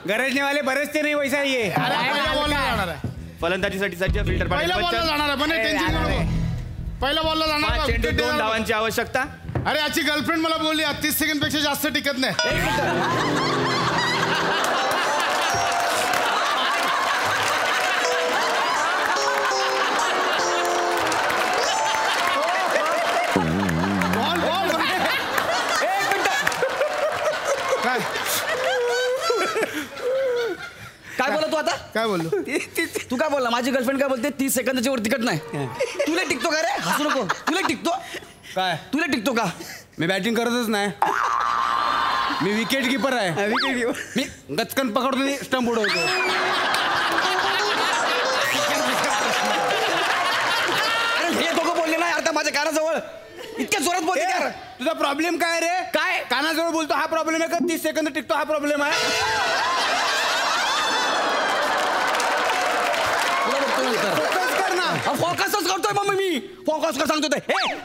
गरज नाही वाले बरेच ते नाही वैसा ये. फलंदाजीसाठी सज्ज फिल्टर पहिल्या बॉलला जाणार आहे. पहिल्या बॉलला जाणार. 5 चेंडू 2 धावांची आवश्यकता. अरे याची गर्लफ्रेंड मला बोलली 30 सेकंड पेक्षा जास्त टिकत नाही. काय बोला तू आता? काय बोललो? तू काय बोलला? माझी गर्लफ्रेंड काय बोलते? 30 सेकंदाच्या वर तिकट नाही. तुला टिकतो का रे? हसू नको. तुला टिकतो काय? तुला टिकतो का? मी बॅटिंग करतच नाही. मी विकेट किपर आहे. मी गचकन पकडतो स्टंप उडवतो. अरे हे दोघं बोलले नाही आता माझ्या कानाजवळ. इतक्या जोरात बोलते यार. तुझा प्रॉब्लेम काय रे? काय? कानाजवळ बोलतो हा प्रॉब्लेम आहे का? 30 सेकंद टिकतो हा प्रॉब्लेम आहे. फोकसच करतोय मग मी. फोकस कर सांगतो ते.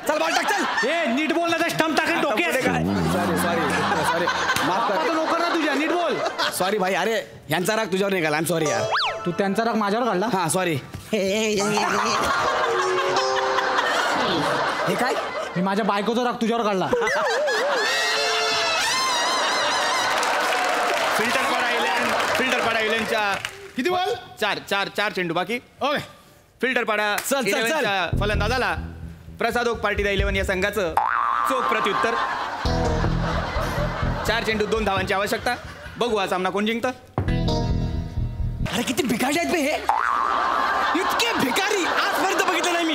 चल बॉल टाक चल. नीट बोल ना, स्टंप टाकेल डोक्यात. सॉरी माफ कर. लवकर ना तुझ्या नीट बोल. सॉरी भाई. अरे ह्यांचा राग तुझ्यावर निघाला. आय एम सॉरी यार. तू त्यांचा राग माझ्यावर काढला. हा सॉरी. हे काय? मी माझ्या बायकोचा राग तुझ्यावर काढला. फिल्टर पाडा 11च्या किती बॉल? 4 चेंडू बाकी. ओके. फिल्टर पाडा 11च्या फलंदाजाला प्रसादोक पार्टीदा 11 या संघाचं चोख प्रत्युत्तर. 4 चेंडू 2 धावांची आवश्यकता. बघू हा सामना कोण जिंकतं. अरे किती भिकारी आहेत बे हे. इतके भिकारी आजपर्यंत बघितलं नाही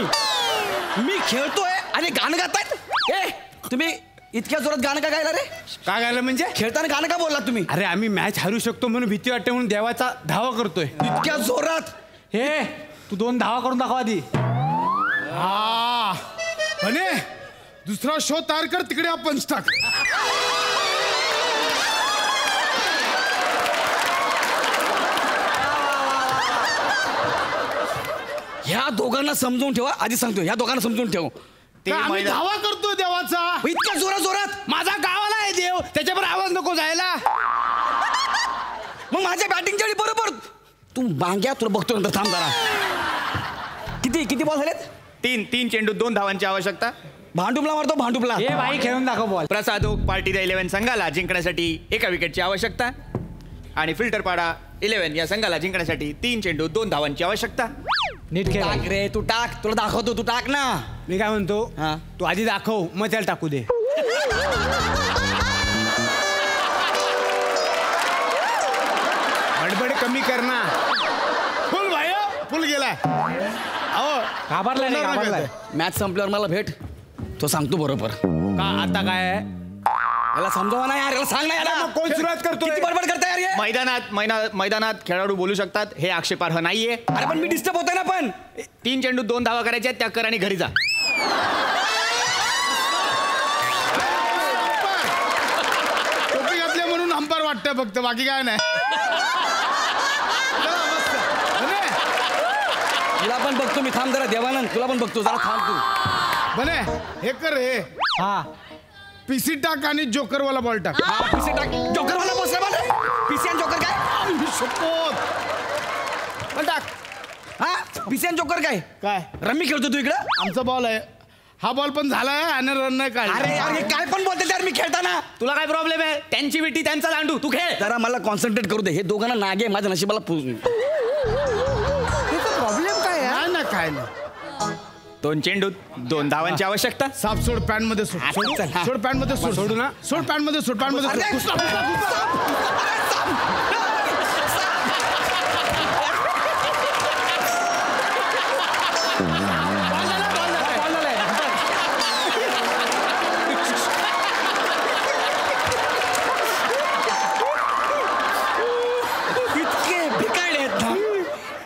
मी खेळतोय आणि गाणं गातायत. तुम्ही इतक्या जोरात गाणं का गायला रे? काय गायला म्हणजे? खेळताना गाणं का बोलला तुम्ही? अरे आम्ही मॅच हरू शकतो म्हणून भीती वाटते म्हणून देवाचा धावा करतोय. इतक्या जोरात. हे तू 2 धावा करून दाखवा आधी. म्हणे दुसरा शो तयार कर, तिकडे आपण टाक. ह्या दोघांना समजून ठेवा. आधी सांगतो ह्या दोघांना समजून ठेव. आम्ही धावा करतोय देवाचा. इतक्या जोरात. माझा गावाला आहे देव, त्याच्यावर आवाज नको जायला. मग माझ्या बॅटिंगच्या वेळी बरोबर तू मांग्या. तुला बघतो नंतर. थांब जरा. किती बॉल झालेत? 3 चेंडू 2 धावांची आवश्यकता. भांडुपला मारतो भांडुपला. हे बाई खेळून दाखव बॉल. प्रसादोक पार्टीदा 11 संघाला जिंकण्यासाठी 1 विकेटची आवश्यकता. आणि फिल्टर पाडा 11 या संघाला जिंकण्यासाठी 3 चेंडू 2 धावांची आवश्यकता. नीट खेळ. टाक रे तू टाक. तुला दाखवतो. तू टाक ना. मी काय म्हणतो, तू आधी दाखव मग त्याला टाकू दे. बडबड कमी कर ना. फुल भाई फुल गेलाय. घाबरलाय. मॅच संपल्यावर मला भेट. तो सांगतो बरोबर. का आता काय आहे? याला समजावा नाही यार. याला सांग ना याला. कोण सुरुवात करतो? किती बडबड करता यार हे? मैदानात खेळाडू बोलू शकतात. हे आक्षेपार्ह नाहीये. अरे पण मी डिस्टर्ब होतोय ना. पण 3 चेंडू 2 धावा करायच्या त्या कर आणि घरी जा. टोपी घातली म्हणून अंपायर वाटतंय फक्त, बाकी काय नाही. तुला पण बघतो मी. थांब जरा देवानंद. तुला पण बघतो जरा. थांब तू. बने हे कर. हे पीसी टाक आणि जोकर वाला बॉल टाक. पीसी टाक. जोकर वाला बॉल. पीसी आणि जोकर काय? शपथ. बॉल टाक. पिसेन जोकर काय काय रम्मी खेळतो तू इकडं? आमचा बॉल आहे हा बॉल पण झालाय आणि रन नाही काय अरे अरे काय पण बोलते यार मी खेळताना. तुला काय प्रॉब्लेम आहे? त्यांची विटी त्यांचा दांडू, तू खेळ. जरा मला कॉन्सन्ट्रेट करू दे. हे दोघांना नागे माझ्या नशिबाला प्रॉब्लेम काय आहे ना काय ना 2 चेंडूत 2 धावांची आवश्यकता. साप सोड पॅन्ट मध्ये सोड सोड पॅन्ट मध्ये सोड सोडू ना सोड पॅन्ट मध्ये सोड पॅन्ट मध्ये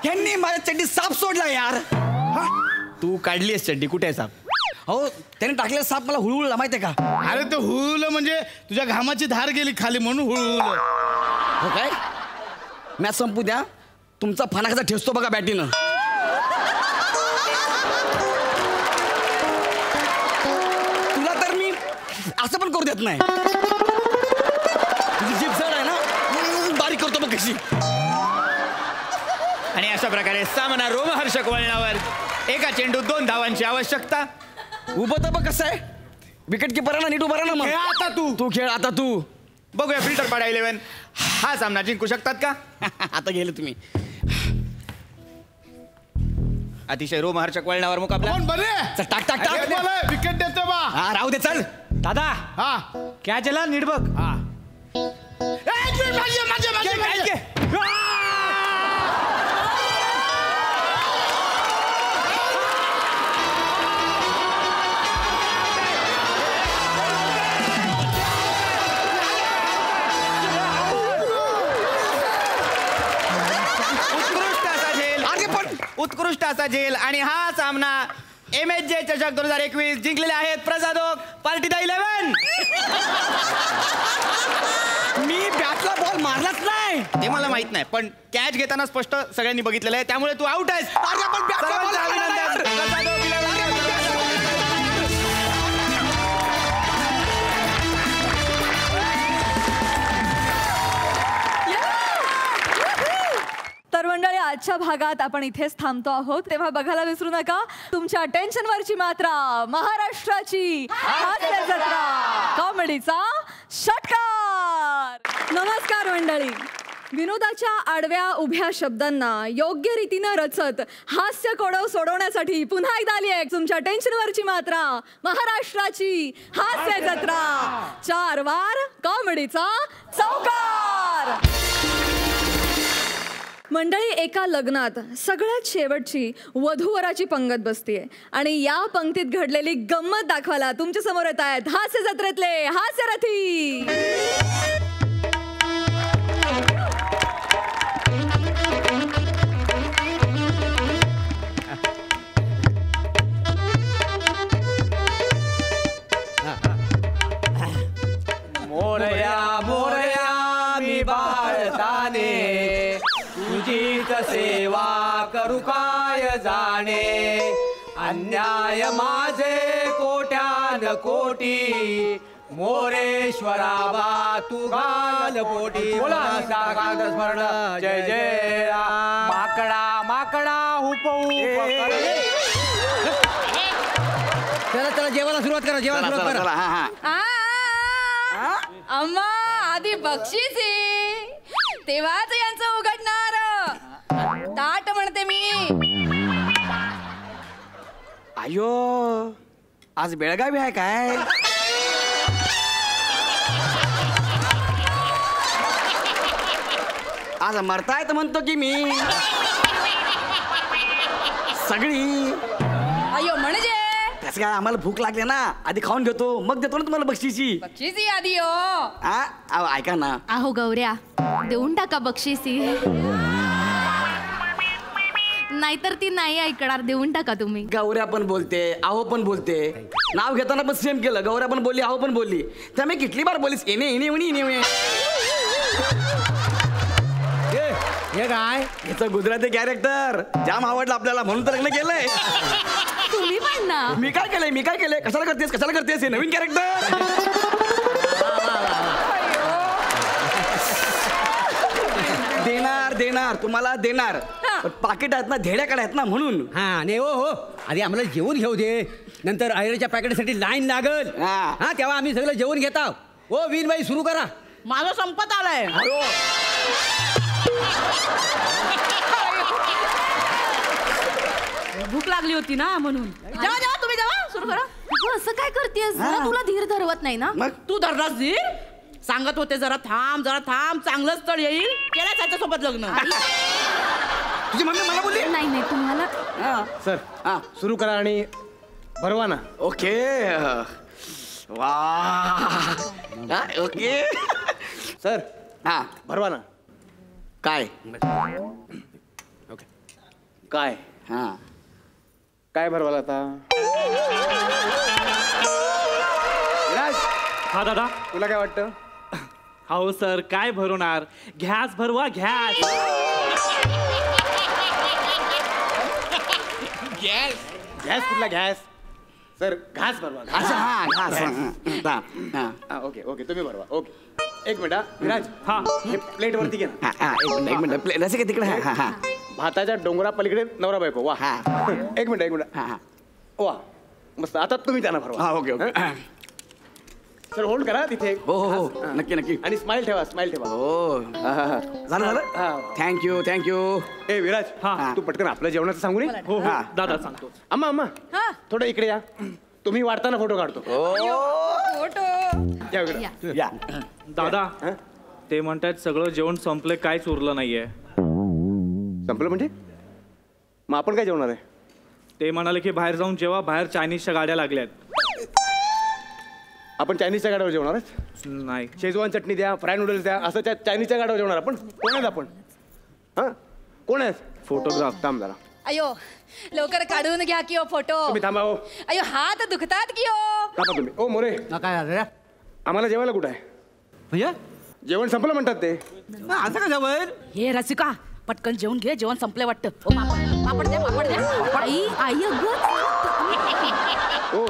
यांनी माझ्या चड्डी साप सोडला यार. तू काढलीस चड्डी, कुठे आहे साप? हो त्याने टाकलेला साप मला हुळहुळला माहितीये का? अरे ते हुळहुळलं म्हणजे तुझ्या घामाची धार गेली खाली म्हणून हुळहुळलं. हो काय मॅच संपू द्या. तुमचा फणा कसा ठेचतो बघा बॅटीनं. तुला तर मी असं पण करू देत नाही. तुझी जीभ जड आहे ना, बारीक करतो बघ कशी. आणि अशा प्रकारे सामना रोमहर्षक वळणावर. एका चेंडूत 2 धावांची आवश्यकता. उभं तर बघ कसं आहे. विकेट किपरांना नीट उभा राहा ना मग. आता तू खेळ आता तू. बघूया फिल्टर पाडा 11 हा सामना जिंकू शकतात का? आता गेले तुम्ही. अतिशय रोमहर्षक वळणावर मुकाबला. चल, टाक टाक टाक. विकेट देतो बा. हा राहू दे चल. दादा हा क्या चला नीट बघ. हा उत्कृष्ट असा झेल. आणि हा सामना MSJ चषक 2021 जिंकलेले आहेत Prasad Oak party the 11. Me बॅटला ball मारलाच नाही. ते मला माहित नाही, पण कॅच घेताना स्पष्ट सगळ्यांनी बघितलेलं आहे, त्यामुळे तू आउट आहेस. सर्वांचं अभिनंदन. प्रसादोक 11. तर मंडळी आजच्या भागात आपण इथेच थांबतो आहोत. तेव्हा बघायला विसरू नका तुमच्या टेन्शनवरची मात्रा, महाराष्ट्राची हास्य जत्रा, कॉमेडीचा षटकार. नमस्कार मंडळी. विनोदाच्या आडव्या उभ्या शब्दांना योग्य रीतीनं रचत हास्य कोडव सोडवण्यासाठी पुन्हा एकदा आली आहे तुमच्या टेन्शनवरची मात्रा, महाराष्ट्राची हास्य जत्रा. 4 वार कॉमेडीचा चौकार. मंडळी एका लग्नात सगळ्यात शेवटची वधूवराची पंगत बसतीये आणि या पंक्तीत घडलेली गंमत दाखवायला तुमच्या समोर येत आहेत हास्य जत्रेतले हास्यरथी. मोरया मोरया मी बाळताने तुझीच सेवा करू काय जाणे. अन्याय माझे कोट्यान कोटी मोरेश्वरा बा तू घाल पोटी. स्मरण जय जय राम. माकडा माकडा हुपऊ. चला चला जेवायला सुरुवात करा. जेवायला सुरुवात करा. अम्मा आधी बक्षीस तेव्हाच यांचं उघडणार ताट म्हणते मी. अयो आज बेळगावी आहे काय? आज मरतायत म्हणतो की मी सगळी. अयो म्हणजे त्याच काय आम्हाला भूक लागली ना, आधी खाऊन घेतो मग देतो ना तुम्हाला बक्षिसी. बक्षीस आधी हो. ऐका ना. अहो गौऱ्या देऊन टाका बक्षिसी. नाहीतर ती नाही ऐकणार. देऊन टाका तुम्ही. गौऱ्या पण बोलते आहो पण बोलते. नाव घेताना पण सेम केलं. गौऱ्या पण बोलली आहो पण बोलली. त्यामुळे किती बार बोलीस येणे येणे म्हणे येणे. हे काय याचं गुजराती कॅरेक्टर जाम आवडलं आपल्याला म्हणून तर लग्न केलंय. तुम्ही पण ना. मी काय केलंय कशाला करतेस हे नवीन कॅरेक्टर. देणार तुम्हाला देणार. पण पाकिट आहेत ना धेड्याकडे आहेत ना म्हणून. हा नाही हो हो आधी आम्हाला जेवण घेऊ दे नंतर आयरच्या पॅकेटसाठी लाईन लागल. हा तेव्हा आम्ही सगळं जेवण घेत आहोत. हो विनबाई सुरू करा. माझं संपत आलाय. भूक लागली होती ना म्हणून. जेव्हा जेव्हा तुम्ही जेव्हा सुरू करा. असं काय करतेस जरा तुला धीर धरवत नाही ना. तू धरलास धीर. सांगत होते जरा थांब चांगलं स्थळ येईल केलं त्याच्यासोबत लग्न. तुझी मम्मी मला बोलली नाही नाही तुम्हाला सर हा सुरू करा आणि भरवा ना. ओके वा ओके सर हा भरवा ना. काय ओके काय हा काय भरवाल आता. विराज हा दादा तुला काय वाटतं. हो सर काय भरवणार गॅस भरवा गॅस. गॅस कुठला गॅस सर घास भरवा. ओके ओके तुम्ही भरवा. ओके एक मिनिट विराज हा हे प्लेट वरती घे ना. एक मिनिट प्लेट तिकडे हा हा भाताच्या डोंगरा पलीकडे नवरा बायको वा. एक मिनिट वा मस्त. आता तुम्ही त्यांना भरवा. हा ओके ओके सर होल्ड करा तिथे. हो हो नक्की नक्की. आणि स्माइल ठेवा स्माइल ठेवा. हो झालं झालं थँक्यू थँक्यू. ए विराज तू पटकन आपलं जेवणाचं सांगू नये. हो दादा सांगतो. अम्मा अम्मा थोडं इकडे या. तुम्ही वाढताना फोटो काढतो. या इकडे. या दादा ते म्हणतात सगळं जेवण संपलं काहीच उरलं नाहीये. संपलं म्हणजे मग आपण काय जेवणार आहे. ते म्हणाले की बाहेर जाऊन जेव्हा बाहेर चायनीजच्या गाड्या लागल्यात. आपण चायनीजच्या गाड्यावर जेवणार आहे. नाही शेजवान चटणी द्या फ्राय नूडल्स द्या असं त्या चायनीजच्या गाड्यावर जेवणार आपण. कोण आहेत आपण. हां कोण आहेत. फोटोग्राफ थांब जरा. अयो लवकर काढून घ्या की फोटो. तुम्ही थांबा हो. अयो हात दुखतात की थांबा तुम्ही. ओ मोरे काय झालं आम्हाला जेवायला कुठं आहे. भैया जेवण संपलं म्हणतात ते. असं का जेवण. हे रसिका पटकन जेवण घे जेवण संपले वाटतं. ओ पापड द्या पापड द्या. आई आई हो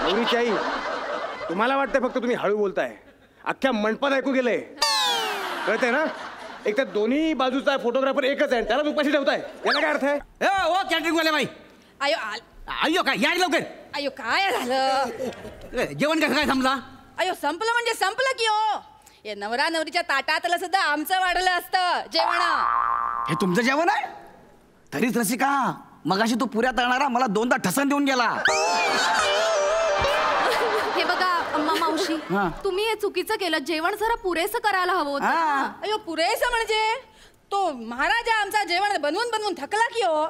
नवरीची आई तुम्हाला वाटतंय फक्त तुम्ही हळू बोलताय. अख्ख्या मंडपात ऐकू गेलंय कळतंय ना. एक तर दोन्ही बाजूचा फोटोग्राफर एकच आहे त्यालाच उपाशी ठेवताय. याला काय अर्थ आहे. ओ कॅटरिंग वाले बाई अयो अय्यो काय या लवकर. अयो काय झालं. जेवण कसं काय समजा. अयो संपलं म्हणजे संपलं की हो. या नवरा नवरीच्या ताटातलं सुद्धा आमचं वाढलं असतं जेवण. हे तुमचं जेवण आहे. तरीच रसिका मगाशी तो पुऱ्या तळणारा मला 2दा ठसन देऊन गेला. हे बघा अम्मा मावशी तुम्ही हे चुकीचं केलं. जेवण जरा पुरेसं करायला हवं होतं. अयो पुरेसं म्हणजे तो महाराजा आमचा जेवण बनवून बनवून थकला की हो.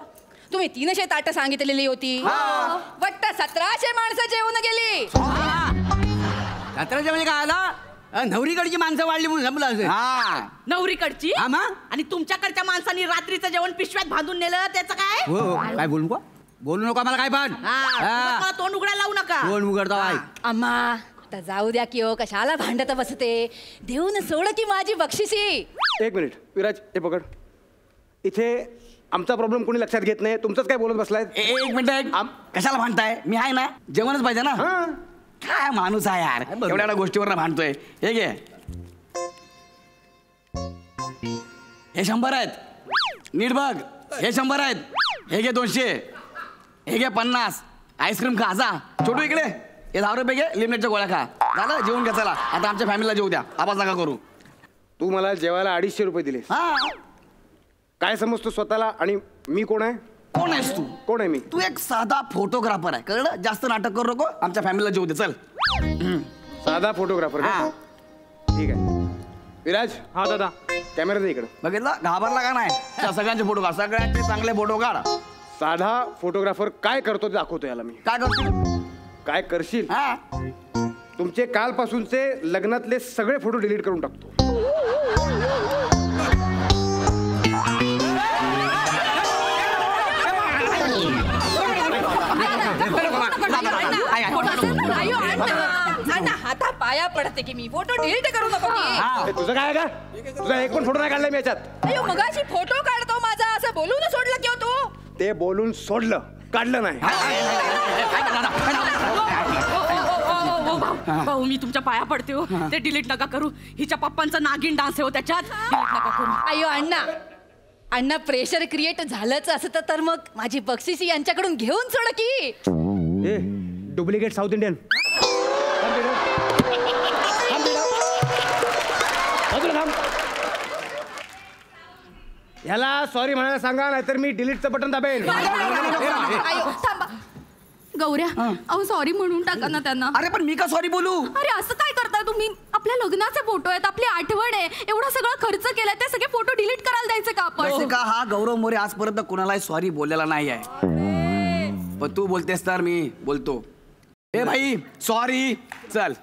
तुम्ही 300 ताटं सांगितलेली होती वाटतं 1700 माणसं जेवून गेली. 1700 म्हणजे काय आला. नवरीकडची माणसं वाढली म्हणून जमलं असेल. नवरीकडची आणि तुमच्याकडच्या माणसांनी रात्रीचं जेवण पिशव्यात बांधून नेलं त्याचं काय. हो काय बोलू नका बोलू नका मला काय पण. मला तोंड उघडायला लावू नका. तोंड उघडता अम्मा आता जाऊ द्या की हो कशाला भांडत बसते. देऊन सोड की माझी बक्षिसी. एक मिनिट विराज हे पकड. इथे आमचा प्रॉब्लेम कोणी लक्षात घेत नाही. तुमचंच काय बोलत बसलाय. एक मिनिट कशाला भांडताय. मी आहे ना जेवणच पाहिजे ना. काय माणूस आहे यार एवढ्या गोष्टीवर भांडतोय. हे घे हे 100 आहेत. नीट बघ हे 100 आहेत. हे घे 200. हे घे 50. आईस्क्रीम खा जा. छोटू इकडे हे 10 रुपये घे. लिमिटच्या गोळ्या खा. झालं जेवण घ्या. चला आता आमच्या फॅमिलीला जेवू द्या. आवाज नका करू. तू मला जेवायला 250 रुपये दिले. काय समजतो स्वतःला. आणि मी कोण आहे. कोण आहेस तू. कोण आहे मी. तू एक साधा फोटोग्राफर आहे कळलं. जास्त नाटक करू नको. आमच्या फॅमिलीला जेवू दे. चल साधा फोटोग्राफर. ठीक आहे विराज. हा दादा कॅमेरा दे इकडे. बघितलं घाबरला का नाही. सगळ्यांचे फोटो काढ. सगळ्यांचे चांगले फोटो काढ. साधा फोटोग्राफर काय करतो ते दाखवतो याला मी. काय करशील. काय करशील. तुमचे कालपासूनचे लग्नातले सगळे फोटो डिलीट करून टाकतो. हाता पाया पडते की मी फोटो डिलीट करू नको की. तुझं काय का. तुझा एक पण फोटो नाही काढलाय मी याच्यात. अयो मगाशी फोटो काढतो माझा असं बोलून सोडलं की तू. ते बोलून सोडलं काढलं नाही. भाऊ मी तुमच्या पाया पडते हो. ते डिलीट नका करू. हिच्या पप्पांचा नागिन डान्स आहे हो त्याच्यात. डिलीट नका करू. अयो अण्णा अण्णा प्रेशर क्रिएट झालंच असं तर मग माझी बक्षिसी यांच्याकडून घेऊन सोड की. Duplicate south Indian. ह्याला सॉरी म्हणायला सांगा, नाहीतर मी डिलीटचं बटन दाबेन. गौऱ्या अहो सॉरी म्हणून टाका ना त्यांना. अरे पण मी का सॉरी बोलू? अरे असं काय करताय तुम्ही? आपल्या लग्नाचे फोटो आहेत, आपली आठवण आहे, एवढा सगळं खर्च केलाय, ते सगळे फोटो डिलीट करायला द्यायचे का आपण? का हा गौरव मोरे आजपर्यंत कोणालाही सॉरी बोललेला नाही आहे, पण तू बोलतेस तर मी बोलतो. ए भाई सॉरी. चल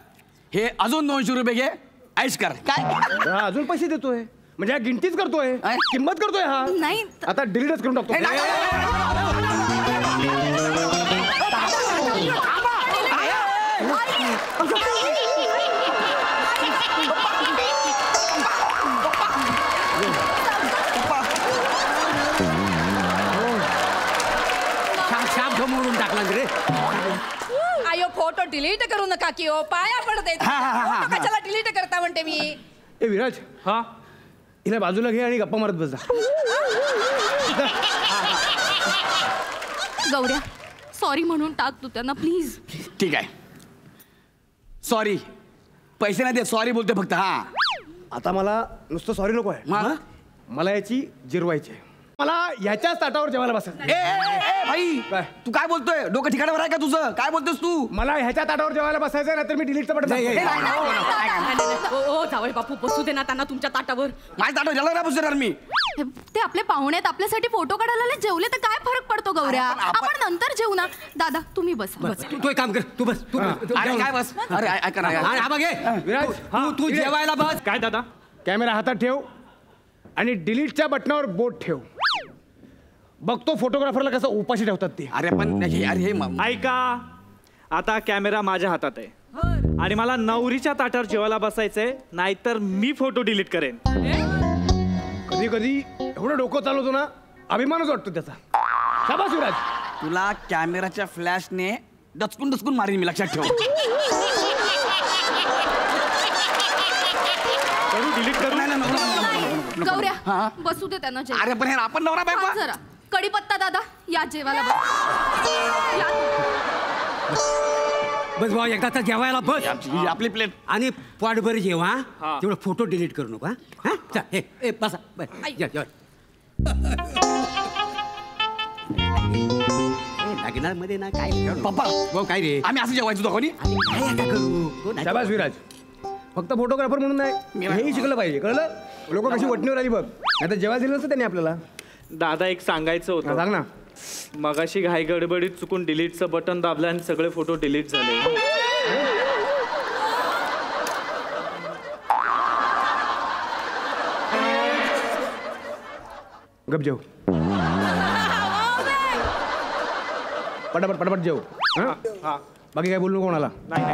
हे अजून 200 रुपये घे, ऐश कर. काय अजून पैसे देतोय? म्हणजे हा गिनतीच करतोय, किंमत करतोय हा. नाही आता डिलीटच करून टाकतो. मोडून टाकला रे. आयो फोटो डिलीट करू नका की ओ, पाया पडते. फोटो कशाला डिलीट करता म्हणते मी. ए विराज, हा हिला बाजूला घे आणि गप्पा मारत बस जा. गौऱ्या सॉरी म्हणून टाक तू त्यांना प्लीज. ठीक आहे सॉरी. पैसे नाही देत, सॉरी बोलते फक्त. हा आता मला नुसतं सॉरी नको आहे, मला याची जिरवायची आहे. मला याच्याच ताटावर जेवायला बसायचं. भाई तू काय बोलतोय? डोकं ठिकाणावर आहे का तुझं? काय बोलतोस तू? मला ह्याच्या ताटावर जेवायला बसायचं, नाहीतर मी डिलीटचं बटन ओ जावई बापू बसू दे ना त्यांना तुमच्या ताटावर. माझ्या ताटावर जेवायला नाही बसणार मी. ते आपले पाहुणे आहेत, आपल्यासाठी फोटो काढायला जेवले तर काय फरक पडतो गौऱ्या? आपण नंतर जेवू ना. दादा तुम्ही बस. तू एक काम कर, तू बस. तू काय बस. अरे ऐका ना, तू जेवायला बस. काय दादा, कॅमेरा हातात ठेव आणि डिलीटच्या बटनावर बोट ठेव. बघतो फोटोग्राफरला कसं उपाशी ठेवतात ते. अरे पण अरे ऐका, आता कॅमेरा माझ्या हातात आहे आणि मला नवरीच्या ताटावर जेवायला बसायचंय, नाहीतर मी फोटो डिलीट करेन. कधी कधी एवढं डोकं चालवतो ना, अभिमानच वाटतो त्याचा. शाबास विराज. तुला कॅमेराच्या फ्लॅशने डचकून डचकून मारीन मी, लक्षात ठेव. डिलीट करू. गौऱ्या बसू दे त्यांना. अरे पण आपण नवरा बायको. जरा कढीपत्ता दादा या जेवायला बस भाऊ, एकदा तर जेवायला बस. आपली प्लेट आणि पोटभर जेवा, तेवढं फोटो डिलीट करू नका. बसा लागणार मध्ये ना. काय पप्पा भाऊ काय रे, आम्ही असं जेवायचो दोघांनी. करू. शाबास विराज. फक्त फोटोग्राफर म्हणून नाही, हेही शिकलं पाहिजे, कळलं? लोक कशी वटणीवर आली बघ, नाही तर जेव्हा दिलं नसतं त्यांनी आपल्याला. दादा एक सांगायचं होतं. सांग ना. मगाशी घाई गडबडीत चुकून डिलीटचं बटन दाबलं आणि सगळे फोटो डिलीट झाले. गप जेव, पटापट पटापट जेव. बाकी काय बोलू कोणाला? नाही.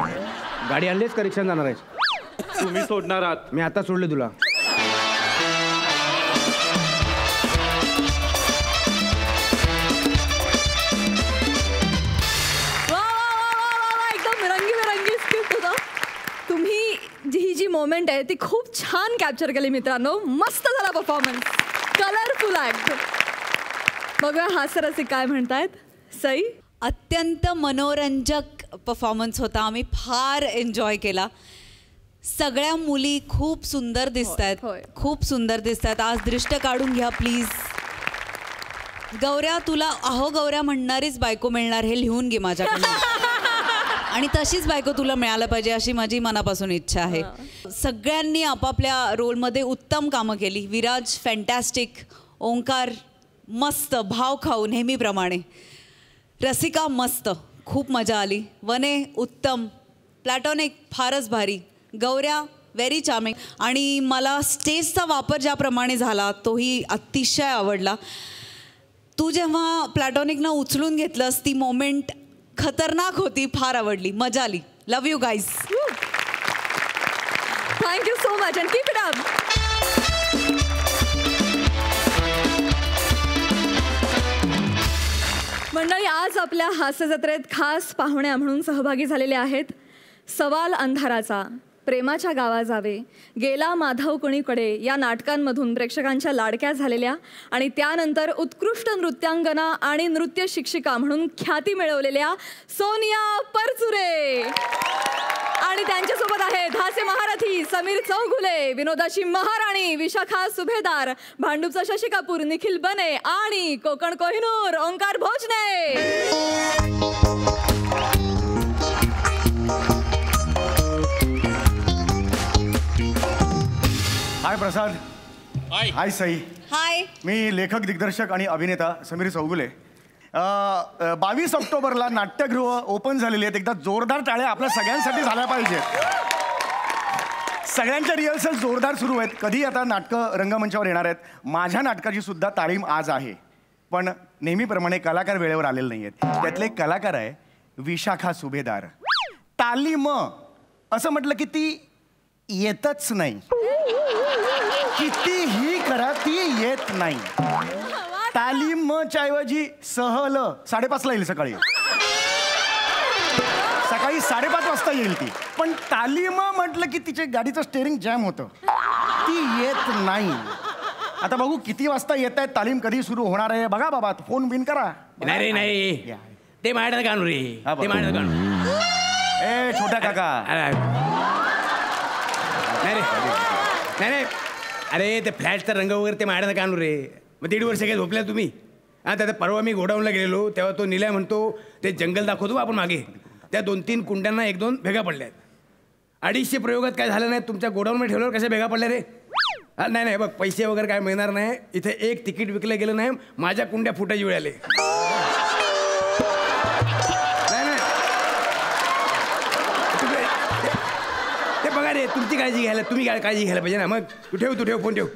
गाडी आणलीस का रिक्षाने जाणार आहेस? तुम्ही सोडणार आहात. मी आता सोडले तुला. एकदम रंगी स्क्रिप्ट होतं. तुम्ही ही जी मोमेंट आहे ती खूप छान कॅप्चर केली मित्रांनो. मस्त झाला परफॉर्मन्स, कलरफुल ऍक्ट. बघा हास्यरसिक काय म्हणतायत. सई अत्यंत मनोरंजक परफॉर्मन्स होता, आम्ही फार एन्जॉय केला. सगळ्या मुली खूप सुंदर दिसत आहेत, खूप सुंदर दिसत आहेत. आज दृष्ट काढून घ्या प्लीज. गौऱ्या तुला अहो गौऱ्या म्हणणारीच बायको मिळणार हे लिहून घे माझ्याकडे. आणि तशीच बायको तुला मिळायला पाहिजे अशी माझी मनापासून इच्छा आहे. सगळ्यांनी आपापल्या रोलमध्ये उत्तम कामं केली. विराज फॅन्टॅस्टिक, ओंकार मस्त, भाव खाऊ नेहमीप्रमाणे, रसिका मस्त, खूप मजा आली, वने उत्तम, प्लॅटॉनिक फारच भारी, गौऱ्या व्हेरी चार्मिंग. आणि मला स्टेजचा वापर ज्याप्रमाणे झाला तोही अतिशय आवडला. तू जेव्हा प्लॅटॉनिकनं उचलून घेतलंस ती मोमेंट खतरनाक होती, फार आवडली, मजा आली. Love you guys. Thank you so much and keep it up. मंडळी, आज आपल्या हास्य जत्रेत खास पाहुण्या म्हणून सहभागी झालेले आहेत सवाल अंधाराचा प्रेमाच्या गावा जावे, गेला माधव कुणीकडे या नाटकांमधून प्रेक्षकांच्या लाडक्या झालेल्या आणि त्यानंतर उत्कृष्ट नृत्यांगना आणि नृत्य शिक्षिका म्हणून ख्याती मिळवलेल्या सोनिया परचुरे आणि त्यांच्यासोबत आहेत हास्य महारथी समीर चौगुले, विनोदाची महाराणी विशाखा सुभेदार, भांडूपचा शशी कपूर निखिल बने आणि कोकण कोहिनूर ओंकार भोजने. हाय प्रसाद. हाय सई. हाय. मी लेखक दिग्दर्शक आणि अभिनेता समीर चौगुले. 22 ऑक्टोबरला नाट्यगृह ओपन झालेली आहेत. एकदा जोरदार टाळ्या आपल्या सगळ्यांसाठी झाल्या पाहिजेत. सगळ्यांच्या रिहर्सल जोरदार सुरू आहेत. कधी आता नाटकं रंगमंचावर येणार आहेत. माझ्या नाटकाची सुद्धा तालीम आज आहे, पण नेहमीप्रमाणे कलाकार वेळेवर आलेले नाही आहेत. त्यातले एक कलाकार आहे विशाखा सुभेदार. तालीम असं म्हटलं की ती येतच नाही. कितीही करा ती येत नाही. तालीमच्या ऐवजी सहल 5:30ला येईल. सकाळी 5:30 वाजता येईल ती. पण तालीम म्हटलं की तिच्या गाडीचं स्टेअरिंग जॅम होतं, ती येत नाही. आता बघू किती वाजता येत आहेत, तालीम कधी सुरू होणार आहे. बघा बाबा, फोन बिन करा. नाही रे नाही, ते माझ्या काढू रे, ते माझ्या काढू. ए छोट्या काका. नाही रे नाही नाही, अरे ते फ्लॅटचा रंग वगैरे ते माझ्या काढू रे. मग 1.5 वर्ष काय झोपल्या तुम्ही? हां, त्यात परवा मी गोडाऊनला गेलेलो तेव्हा तो निलय म्हणतो ते जंगल दाखवतो आपण मागे, त्या 2-3 कुंड्यांना 1-2 भेगा पडल्या आहेत. 250 प्रयोगात काय झालं नाही, तुमच्या गोडाऊनमध्ये ठेवल्यावर कशा भेगा पडल्या रे? नाही नाही, बघ पैसे वगैरे काय मिळणार नाही. इथे एक तिकीट विकलं गेलं नाही, माझ्या कुंड्या फुटायची वेळ आले. नाही नाही, ते बघा रे, तुमची काळजी घ्यायला तुम्ही काळजी घ्यायला पाहिजे ना. मग तू ठेव फोन ठेव.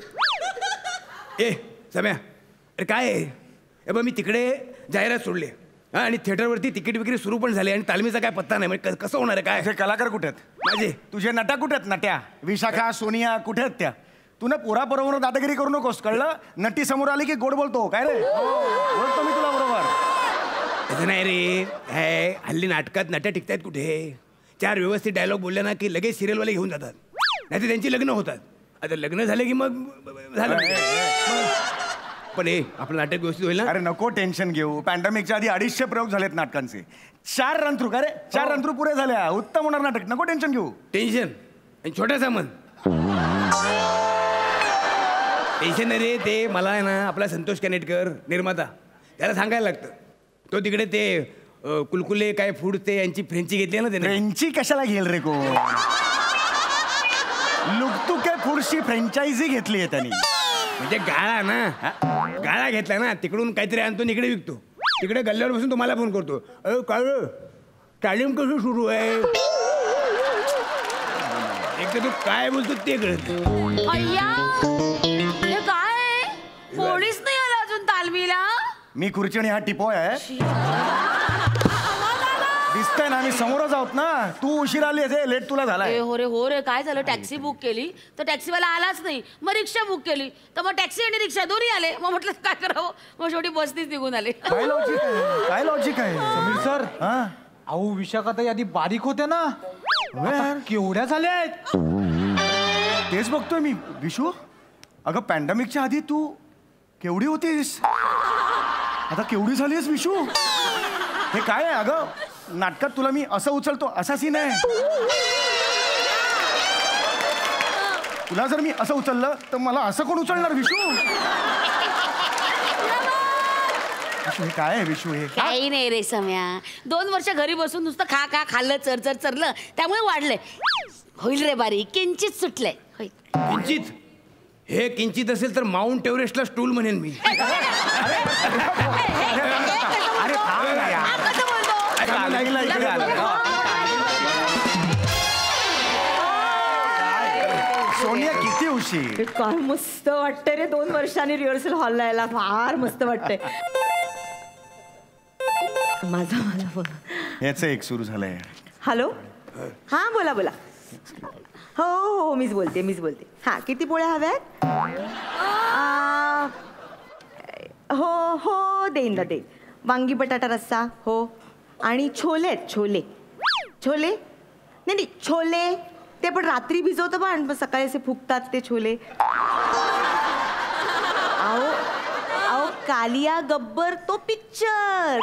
ए सम्या, अरे काय आहे? ए बघ, मी तिकडे जाहिरात सोडली आणि थिएटरवरती तिकीट विक्री सुरू पण झाली आणि तालमीचा काय पत्ता नाही. म्हणजे कसं होणार आहे काय? तुझे कलाकार कुठे आहेत? माझे तुझे नटा कुठे आहेत? नट्या विशाखा सोनिया कुठे आहेत त्या? तू ना पोराबरोबर दादागिरी करू नकोस, कळलं? नटी समोर आली की गोड बोलतो. काय रे? बोलतो मी तुला बरोबर. तसं नाही रे, हे हल्ली नाटकात नट्या टिकतायत कुठे? 4 व्यवस्थित डायलॉग बोलले ना की लगेच सिरियलवाले घेऊन जातात, नाही तर त्यांची लग्न होतात. आता लग्न झाले की मग झालं. पण हे आपलं नाटक व्यवस्थित होईल ना? अरे नको टेन्शन घेऊ. पॅन्डेमिकच्या आधी 250 प्रयोग झालेत नाटकांचे. 4 रन-थ्रू का रे? 4 रन-थ्रू पुरे झाल्या. उत्तम होणार नाटक, नको टेन्शन घेऊ. टेन्शन आणि छोटासा मन टेन्शन नाही रे. ते मला आहे ना, आपला संतोष कानेटकर निर्माता, त्याला सांगायला लागतं. तो तिकडे ते कुलकुले काय फूड ते यांची फ्रेंची घेतली ना. त्याने फ्रेंची कशाला घेईल रे को? लुकतुके फूडची फ्रँचायझी घेतली आहे त्यांनी. म्हणजे गाळा ना, गाळा घेतला ना, तिकडून काहीतरी आणतो इकडे विकतो. तिकडे गल्ल्यावर बसून तुम्हाला फोन करतो, अरे काय तालीम कसं सुरू आहे? एक तर तू काय बोलतो ते कळत. अय्या, हे काय? पोलीस नाही आला अजून तालमीला? मी खुर्ची आणि हा टिपॉय आहे. दिसतंय ना, मी समोरच आहोत ना. तू उशीर आली आहे, लेट तुला झालाय. हो रे, काय झालं? टॅक्सी बुक केली तर टॅक्सीवाला आलाच नाही. मग रिक्षा बुक केली तर मग टॅक्सी आणि रिक्षा दोन्ही आले. मग म्हटलं काय करावं, मग शेवटी बसनीच निघून आले. काय लॉजिक आहे समीर सर? अहो विशाखाताई आधी बारीक होते ना, केवढ्या झाल्या आहेत? तेच बघतोय मी. विशू, अगं पॅन्डेमिकच्या आधी तू केवढी होतीस, आता केवढी झालीस विशू? हे काय आहे? अगं नाटकात तुला मी असं उचलतो असा सीन आहे. तुला जर मी असं उचललं तर मला असं कोण उचलणार विशू? हे काय आहे विशू? हे काही नाही रे सम्या, 2 वर्ष घरी बसून नुसतं खाल्लं, चरलं, त्यामुळे वाढलंय. होईल रे बारी, किंचित सुटलंय. किंचित? हे किंचित असेल तर माउंट एव्हरेस्टला स्टूल म्हणेन मी. सोनिया किती उशीर? काय मस्त वाटतंय रे, 2 वर्षांनी रिहर्सल हॉलला यायला. फार मस्त वाटतंय. माझा फोन. याचं एक सुरू झालंय. हॅलो, हां बोला. हो मीच बोलते. हां, किती पोळ्या हव्यात? हो देईन. वांगी बटाटा रस्सा हो, आणि छोले. नाही छोले ते पण रात्री भिजवतं पण मग सकाळी असे फुगतात ते छोले. अहो कालिया गब्बर तो पिक्चर,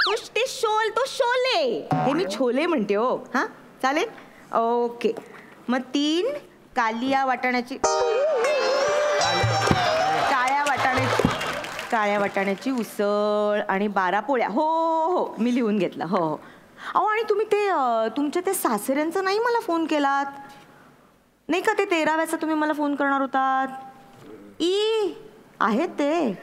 तो शोले, हे मी छोले म्हणते हो. हा चालेल, ओके. मग 3 कालिया वाटाण्याची, काळ्या वाटाण्याची उसळ आणि 12 पोळ्या. हो हो मी लिहून घेतलं. हो हो. अहो आणि तुम्ही ते तुमच्या ते सासऱ्यांचा नाही मला फोन केलात नाही का? ते 13व्याचा तुम्ही मला फोन करणार होतात. आहेत ते.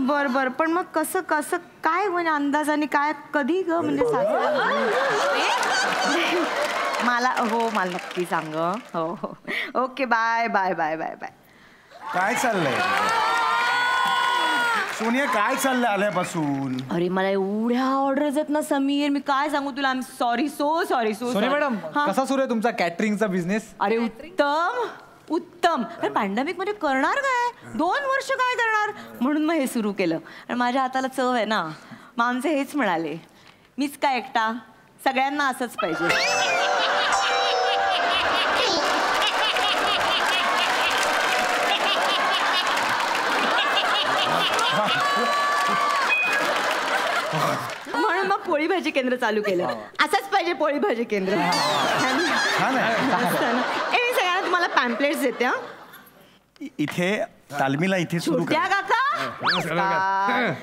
बर पण मग कसं काय म्हणजे अंदाजाने काय कधी ग म्हणजे मला नक्की सांग. हो हो okay bye bye bye bye bye. काय चाललंय सोनिया, काय चाललंय आल्यापासून? अरे मला एवढ्या ऑर्डर्स आहेत ना समीर, मी काय सांगू तुला. I am sorry, so sorry. Sonia madam, कसा सुरू आहे तुमचा कॅटरिंगचा बिझनेस? अरे उत्तम. अरे पॅन्डेमिक मध्ये करणार काय, 2 वर्ष काय करणार, म्हणून मग हे सुरू केलं. आणि माझ्या हाताला चव आहे ना, मग आमचे हेच म्हणाले, मीच काय एकटा, सगळ्यांना असंच पाहिजे. म्हणून मग पोळी भाजी केंद्र चालू केलं. असंच पाहिजे पोळी भाजी केंद्र. सगळ्यांना तुम्हाला पॅम्पलेट्स देते. इथे तालमीला इथे सुरू द्या काका.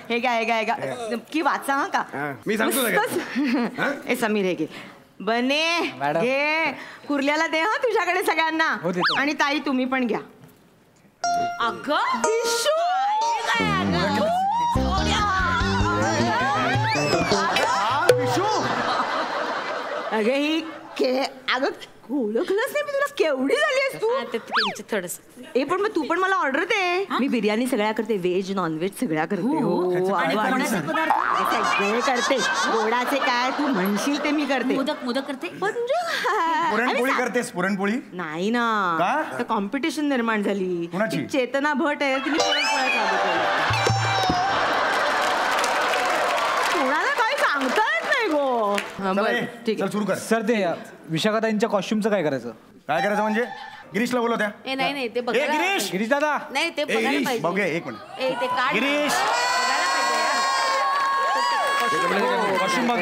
हे घ्या की वाचा हा का. मी सांगतो ए समीर हे घे. बने घे, कुर्ल्याला दे हा तुझ्याकडे सगळ्यांना. आणि ताई तुम्ही पण घ्या. अगं अगं ही ओळखलंच नाही मी तुला. केवढी झाली आहेस तू. थोडस. पण मग तू पण मला ऑर्डर दे. मी बिर्याणी सगळ्या करते, व्हेज नॉनव्हेज सगळ्या करते. सगळे करते. गोडाचे काय तू म्हणशील ते मी करते. मोदक करते. पुरणपोळी करतेस? पुरणपोळी नाही ना, कॉम्पिटिशन निर्माण झाली. चेतना भट आहे, तिने पुरणपोळ्या चालू केल्या. कोणाला काही सांगता येत नाही गो. ठीक आहे सुरू कर. सर ते विशाखाताईंच्या कॉस्ट्युमचं काय करायचं? काय करायचं म्हणजे? गिरीशला बोलव त्या. नाही ते गिरीश दादा. नाही ते बघायला पाहिजे. बघूया एक मिनिट. ते काढ. गिरीश कॉस्ट्युम बघ.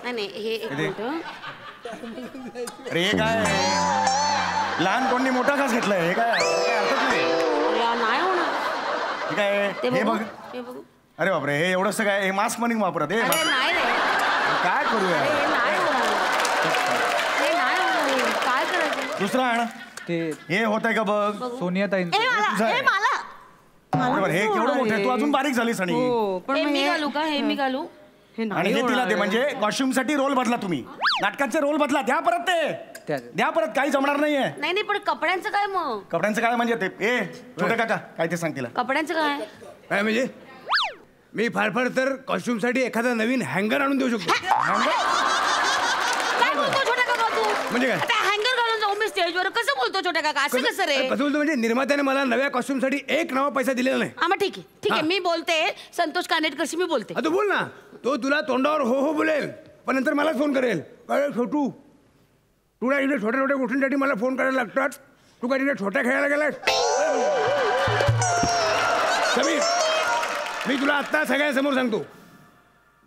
नाही हे एक मिनिट. अरे हे काय लहान कोणी मोठा घास घेतलाय? हे काय अर्थच नाही. नाही होणार. हे काय हे बघ. अरे बापरे, हे एवढंच काय? हे मास्क मनिंग वापरत हे काय करूया? काय करायचं? दुसरं आण. ते हे होत आहे का बघ? सोनिया ताई. हे केवढं मोठं आहे, तू अजून बारीक झालीस. आणि मी घालू का? हे मी घालू. आणि हे तिला ते म्हणजे कॉस्ट्युम साठी रोल बदला. तुम्ही नाटकाचे रोल बदला. द्या परत ते द्या परत. काही जमणार नाहीये. नाही पण कपड्यांचं काय? मग कपड्यांचं काय म्हणजे ते छोटे काका काय ते सांग तिला. कपड्यांचं काय म्हणजे? मी फार तर कॉस्ट्युम साठी एखादा नवीन हँगर आणून देऊ शकतो. काय बोलतो छोटा काका तू? म्हणजे काय? हँगर घालून जाऊ मी स्टेजवर? कसं बोलतो छोटा काका? असं कसं रे? कसं बोलतो म्हणजे निर्मात्याने मला नव्या कॉस्ट्युम साठी 1 नवा पैसा दिलेला नाही. मग ठीक आहे मी बोलते. संतोष कानेटकरशी मी बोलते. तू बोल ना. तो तुला तोंडावर हो बोलेल, पण नंतर मलाच फोन करेल. काय छोटू, तुला इथे छोट्या छोट्या गोष्टींसाठी मला फोन करायला लागतात. तू काय तिथे छोट्या खेळायला गेलास? समीर, मी तुला आत्ता सगळ्यांसमोर सांगतो,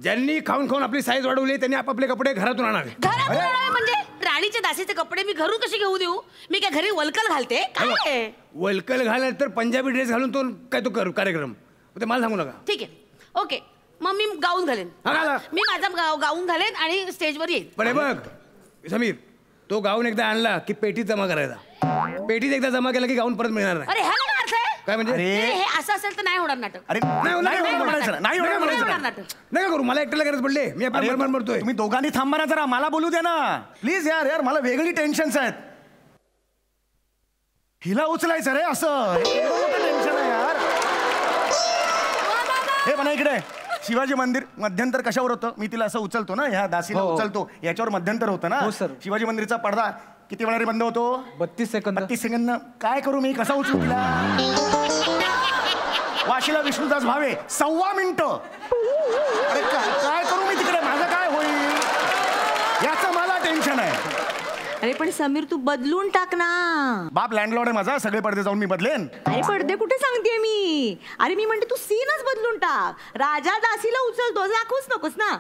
ज्यांनी खाऊन आपली साईज वाढवली त्यांनी आपापले कपडे घरातून आणावे. म्हणजे राणीचे दासीचे कपडे मी घरून कसे घेऊ देऊ? मी काय घरी वलकल घालते? काय वलकल घाल तर पंजाबी ड्रेस घालून तो काय तो कार्यक्रम ते मला सांगू नका. ठीक आहे ओके. मग मी गाऊन घालेन. मी माझा गाऊन घालेन आणि स्टेजवर येईन. पण बघ समीर, तो गाऊन एकदा आणला की पेटीत जमा करायचा. पेटीत एकदा जमा केला की गाऊन परत मिळणार नाही. अरे ह्याला काय अर्थ आहे? काय म्हणजे? हे असं असेल तर नाही होणार नाटक. अरे नाही होणार नाटक. नाही करू. मला एकट्याला गरज पडले. मी आपल्या बरोबर मरतोय. तुम्ही दोघांनी थांबा ना जरा. मला बोलू द्या ना प्लीज. यार मला वेगळी टेन्शन्स आहेत. हिला उचलायचं रे असं. टेन्शन आहे यार. हे पण इकडे शिवाजी मंदिर मध्यंतर कशावर होतं? मी तिला असं उचलतो ना, ह्या दासीला उचलतो, याच्यावर मध्यंतर होतं ना. शिवाजी मंदिरचा पडदा किती वेळा बंद होतो? 32 सेकंद. 32 सेकंद. काय करू मी? कसा उचलू तिला? वाशीला विष्णुदास भावे 1.25 मिनिटं. अरे काय करू मी तिकडे, माझं काय होईल याचं मला टेन्शन आहे. अरे पण समीर तू बदलून टाक ना. बाप लँडलॉर्ड आहे माझा, सगळे पडदे जाऊन मी बदलेन. अरे पडदे कुठे सांगते मी. अरे मी म्हणते तू सीनच बदलून टाक. राजा दासीला उचलतो, दाखवूच नकोस ना.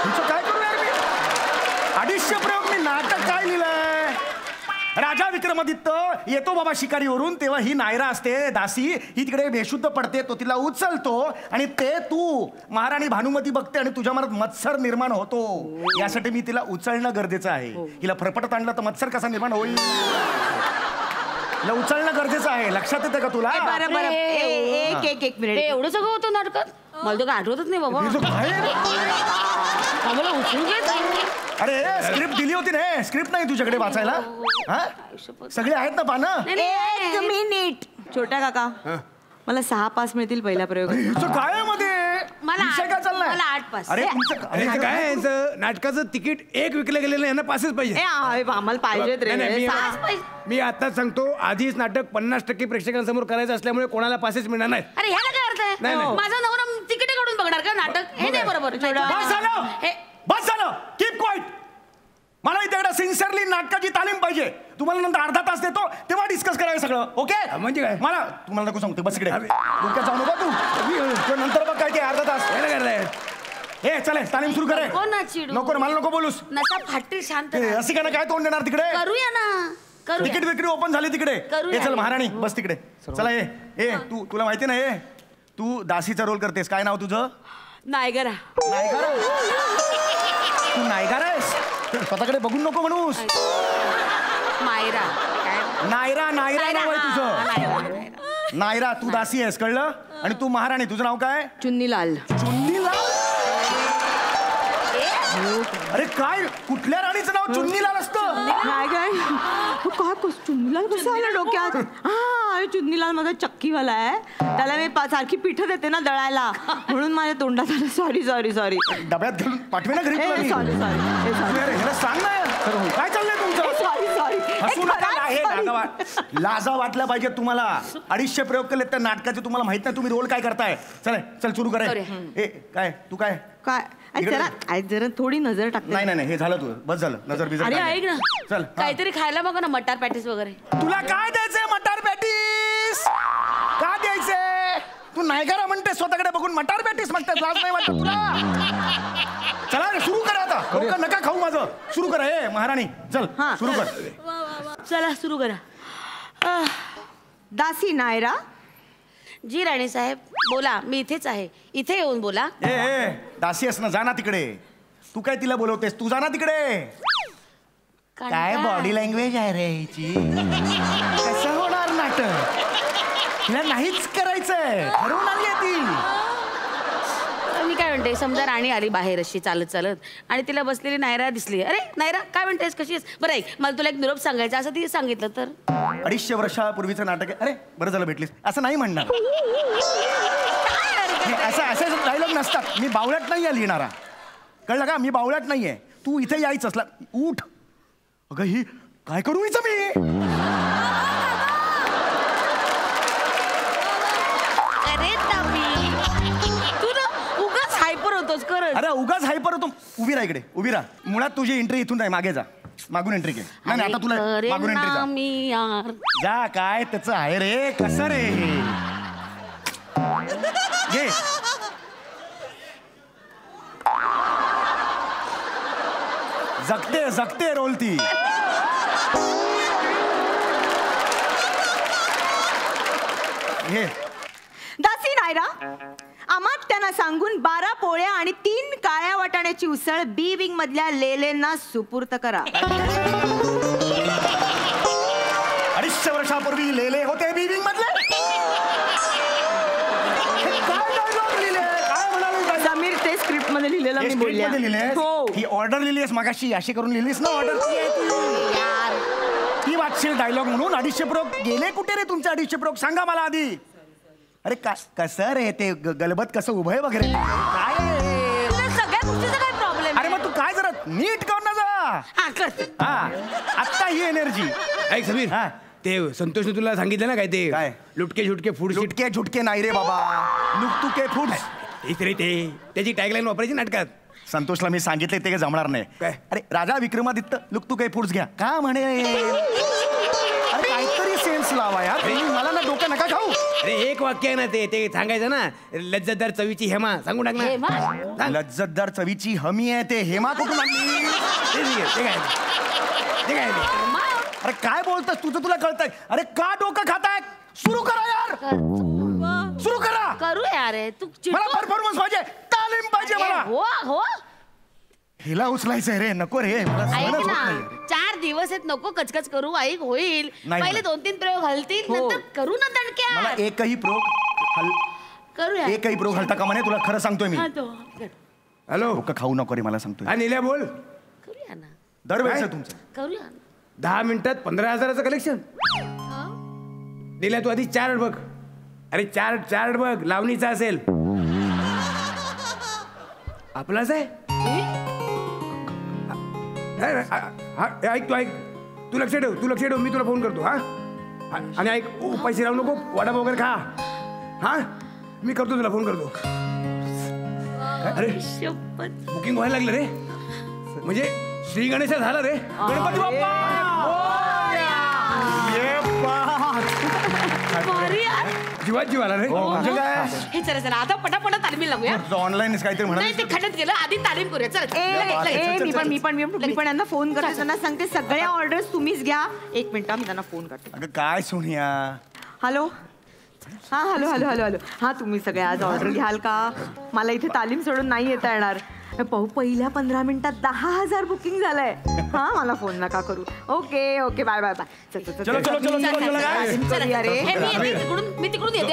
तुमचं काय करू यार मी. 250 प्रयोग मी नाटक काय लिहिलंय. राजा विक्रमादित्य येतो बाबा शिकारीवरून, तेव्हा ही नायरा असते दासी, ही तिकडे बेशुद्ध पडते, तो तिला उचलतो आणि ते तू महाराणी भानुमती बघते आणि तुझ्या मनात मत्सर निर्माण होतो. यासाठी मी तिला उचलणं गरजेचं आहे. हिला फरफटत आणलं तर मत्सर कसा निर्माण होईल. हिला उचलणं गरजेचं आहे. लक्षात येते का तुला. बरं एक मिनिट. एवढं सगळं होतं नाटकात, मला तर आठवतच नाही बाबा. आम्हाला उचलून घ्यायचं. अरे स्क्रिप्ट दिली होती ना, स्क्रिप्ट नाही तुझ्याकडे वाचायला. सगळे आहेत ना पानं. एक मिनिट. छोट्या काका मला 6 पास मिळतील पहिल्या प्रयोगात. काय मध्ये विषय काय चाललाय. मला 8 पास. अरे काय याचं नाटकाचं तिकीट एक विकलं गेलेलं यांना पासच पाहिजे. आम्हाला पाहिजेत रे. मी आता सांगतो, आधीच नाटक 50% प्रेक्षकांसमोर करायचं असल्यामुळे कोणाला पासेस मिळणार नाहीत. अरे ह्याला काय अर्थ आहे. माझा नवरा तिकीट काढून बघणार का नाटक. हे नाही बरोबर. बस झालं. Keep quiet. मला इथे सिन्सिअरली नाटकाची तालीम पाहिजे. तुम्हाला नंतर अर्धा तास देतो, तेव्हा डिस्कस करायचं सगळं. ओके म्हणजे काय. मला तुम्हाला नको सांगतो, बस इकडे डोक्यात जाऊ नको तू. नंतर बघ काय ते अर्धा तास हे चले तालीम सुरू करे. नको मला नको बोलूस. नसा फाटी शांत. अशी का काय तोंड देणार तिकडे. करूया ना. तिकीट विक्री ओपन झाली तिकडे. हे चल महाराणी बस तिकडे. चला हे तुला माहिती ना, हे तू दासीचा रोल करतेस. काय नाव तुझं. नायगरा. तू नायगार आहेस. स्वतःकडे बघून नको म्हणूस. मायरा. नायरा नाव आहे तुझं. नायरा तू दासी आहेस, कळलं. आणि तू महाराणी, तुझं नाव काय. चुन्नीलाल. अरे काय कुठल्या राणीचं नाव चुन्नीलाल असतं. काय चुन्नीलाल कसं आलं डोक्यात. चुन्नीलाल माझा चक्कीवाला आहे, त्याला मी सारखी पीठ देते ना दळायला, म्हणून माझ्या तोंडात आलं. सॉरी. डब्यात घालून पाठवे ना घरी. सॉरी सांग ना काय चाललंय तुमचं. लाजा वाटल्या पाहिजे तुम्हाला. 250 प्रयोग केले त्या नाटकाचे, तुम्हाला माहित नाही तुम्ही रोल काय करताय. चल सुरू कराय. काय तू काय जरा थोडी नजर टाक. नाही हे झालं, तू बस झालं. नजर बिजर. अरे ऐक ना, चल काहीतरी खायला बघा ना, मटार पॅटीस वगैरे. तुला काय द्यायचंय. मटार पॅटीस का द्यायचंय. तू नायगारा म्हणते, स्वतःकडे बघून मटार पॅटीस म्हणते. लाज नाही वाटत तुला. चला सुरू करा आता. नका खाऊ माझं. सुरू करा. हे महाराणी चल सुरू कर. चला सुरू करा. दासी नायरा. जी राणी साहेब बोला, मी इथेच आहे. इथे येऊन बोला. दासी असं जा ना तिकडे. तू काय तिला बोलवतेस. तू जा ना तिकडे. काय बॉडी लँग्वेज आहे रे हिची. कसं होणार नाटक. तिला नाहीच करायचंय. ठरवून आली आहे ती. मी काय म्हणते, समजा राणी आली बाहेर अशी चालत आणि तिला बसलेली नायरा दिसली. अरे नायरा काय म्हणतेस, कशी आहेस. बरं ऐक, मला तुला एक निरोप सांगायचा, असं ती सांगितलं तर. 250 वर्षापूर्वीचं नाटक आहे. अरे बरं झालं भेटलीस असं नाही म्हणणार. असे डायलॉग नसतात. मी बावळट नाहीये लिहिणारा, कळलं का. मी बावळट नाहीये. तू इथे यायचं असला उठ. अगं ही काय करू हिचं मी. अरे उगाच हायपर होतो. उभी राहा इकडे. उभी राहा. मुळात तुझी एंट्री इथून नाही, मागे जा. मागून एंट्री घे. नाही आता तुला मागून एंट्री जा. काय त्याचं आहे रे. कसं रे हे. घे. जगते रोल ती. घे. दासी नायरा. अमात्यांना सांगून 12 पोळ्या आणि 3 काळ्या वाटाण्याची उसळ बी विंग मधल्या लेलेंना सुपूर्त करा. 250 वर्षापूर्वी लेले होते बी विंग मधले. समीर ते स्क्रिप्ट मध्ये लिहिलेलं मी बोलले. ही ऑर्डर लिहिलीस मागाशी, अशी करून लिहिलीस ना ऑर्डर. ती वाटशील डायलॉग म्हणून. 250 प्रयोग गेले कुठे रे तुमचे 250 प्रयोग. सांगा मला आधी. अरे कसं रे ते गलबत कसं उभं आहे वगैरे. काय सगळ्या गोष्टीचा काय प्रॉब्लेम. अरे मग तू काय जरा नीट कर ना जा. आत्ता ही एनर्जी. ऐक समीर, ते संतोषने तुला सांगितलं ना काय ते काय? लुटके झुटके फूड लुटके झुटके नाही रे बाबा, लुकतुके फूड. तेच रे ते, त्याची टॅगलाईन वापरायची नाटकात. संतोषला मी सांगितले ते काही जमणार नाही. काय? अरे राजा विक्रमादित्य लुकतुके फूड्स घ्या का म्हणे. अरे काहीतरी सेन्स लावा यार, मला ना डोकं नका खाऊ. अरे एक वाक्य आहे ना ते सांगायचं ना, लज्जतदार चवीची हेमा सांगू टाक ना. लज्जतदार चवीची हमी आहे ते हेमा कुठून आणली. ते काय अरे काय बोलतोस, तुझं तुला कळतंय. अरे का डोकं खाताय, सुरू करा यार, सुरू करा. करू यार तू. मला परफॉर्मन्स पाहिजे, तालीम पाहिजे मला. हो हिला उचलायचंय रे, नको रे, मला ऐक सहनच होत ना, नाही. 4 दिवस आहेत, नको कचकच करू. ऐक होईल, नाही पहिले 2-3 प्रयोग हलतील, नंतर करू ना मला दणक्या. एकही प्रयोग करूया. एकही प्रयोग हलता कामा नये, तुला खरं सांगतोय मी. हॅलो, डोकं खाऊ नको रे, मला सांगतोय. हा निल्या बोल. करूया ना, दरवेळेस तुमचं करूया ना. 10 मिनिटात 15,000चं कलेक्शन. निल्या तू आधी चार्ट बघ. अरे चार्ट बघ, लावणीचा असेल. आपलाच आहे. ऐक तू लक्ष ठेव, मी तुला फोन करतो. हा आणि ऐक, पैसे राहू नको, वडापाव वगैरे खा. हा मी करतो, तुला फोन करतो. अरे बुकिंग व्हायला लागलं रे, म्हणजे श्री गणेश झाला रे. गणपती बाप्पा जीवात आला रे. हे चला आता पटापट तालीम लागूया. ऑनलाईन काहीतरी नाही ते खड्यात गेलं, आधी तालीम करूया. चला मी पण यांना फोन करते, त्यांना सांगते सगळ्या ऑर्डर्स तुम्हीच घ्या. 1 मिनिट मी त्यांना फोन करते. अगं काय सोनिया. हॅलो, हा हॅलो. हा तुम्ही सगळे आज ऑर्डर घ्याल का. मला इथे तालीम सोडून नाही येता येणार. पहिल्या 15 मिनिटात 10,000 बुकिंग झालंय. हा मला फोन नका करू. Okay bye. मी तिकडून येते.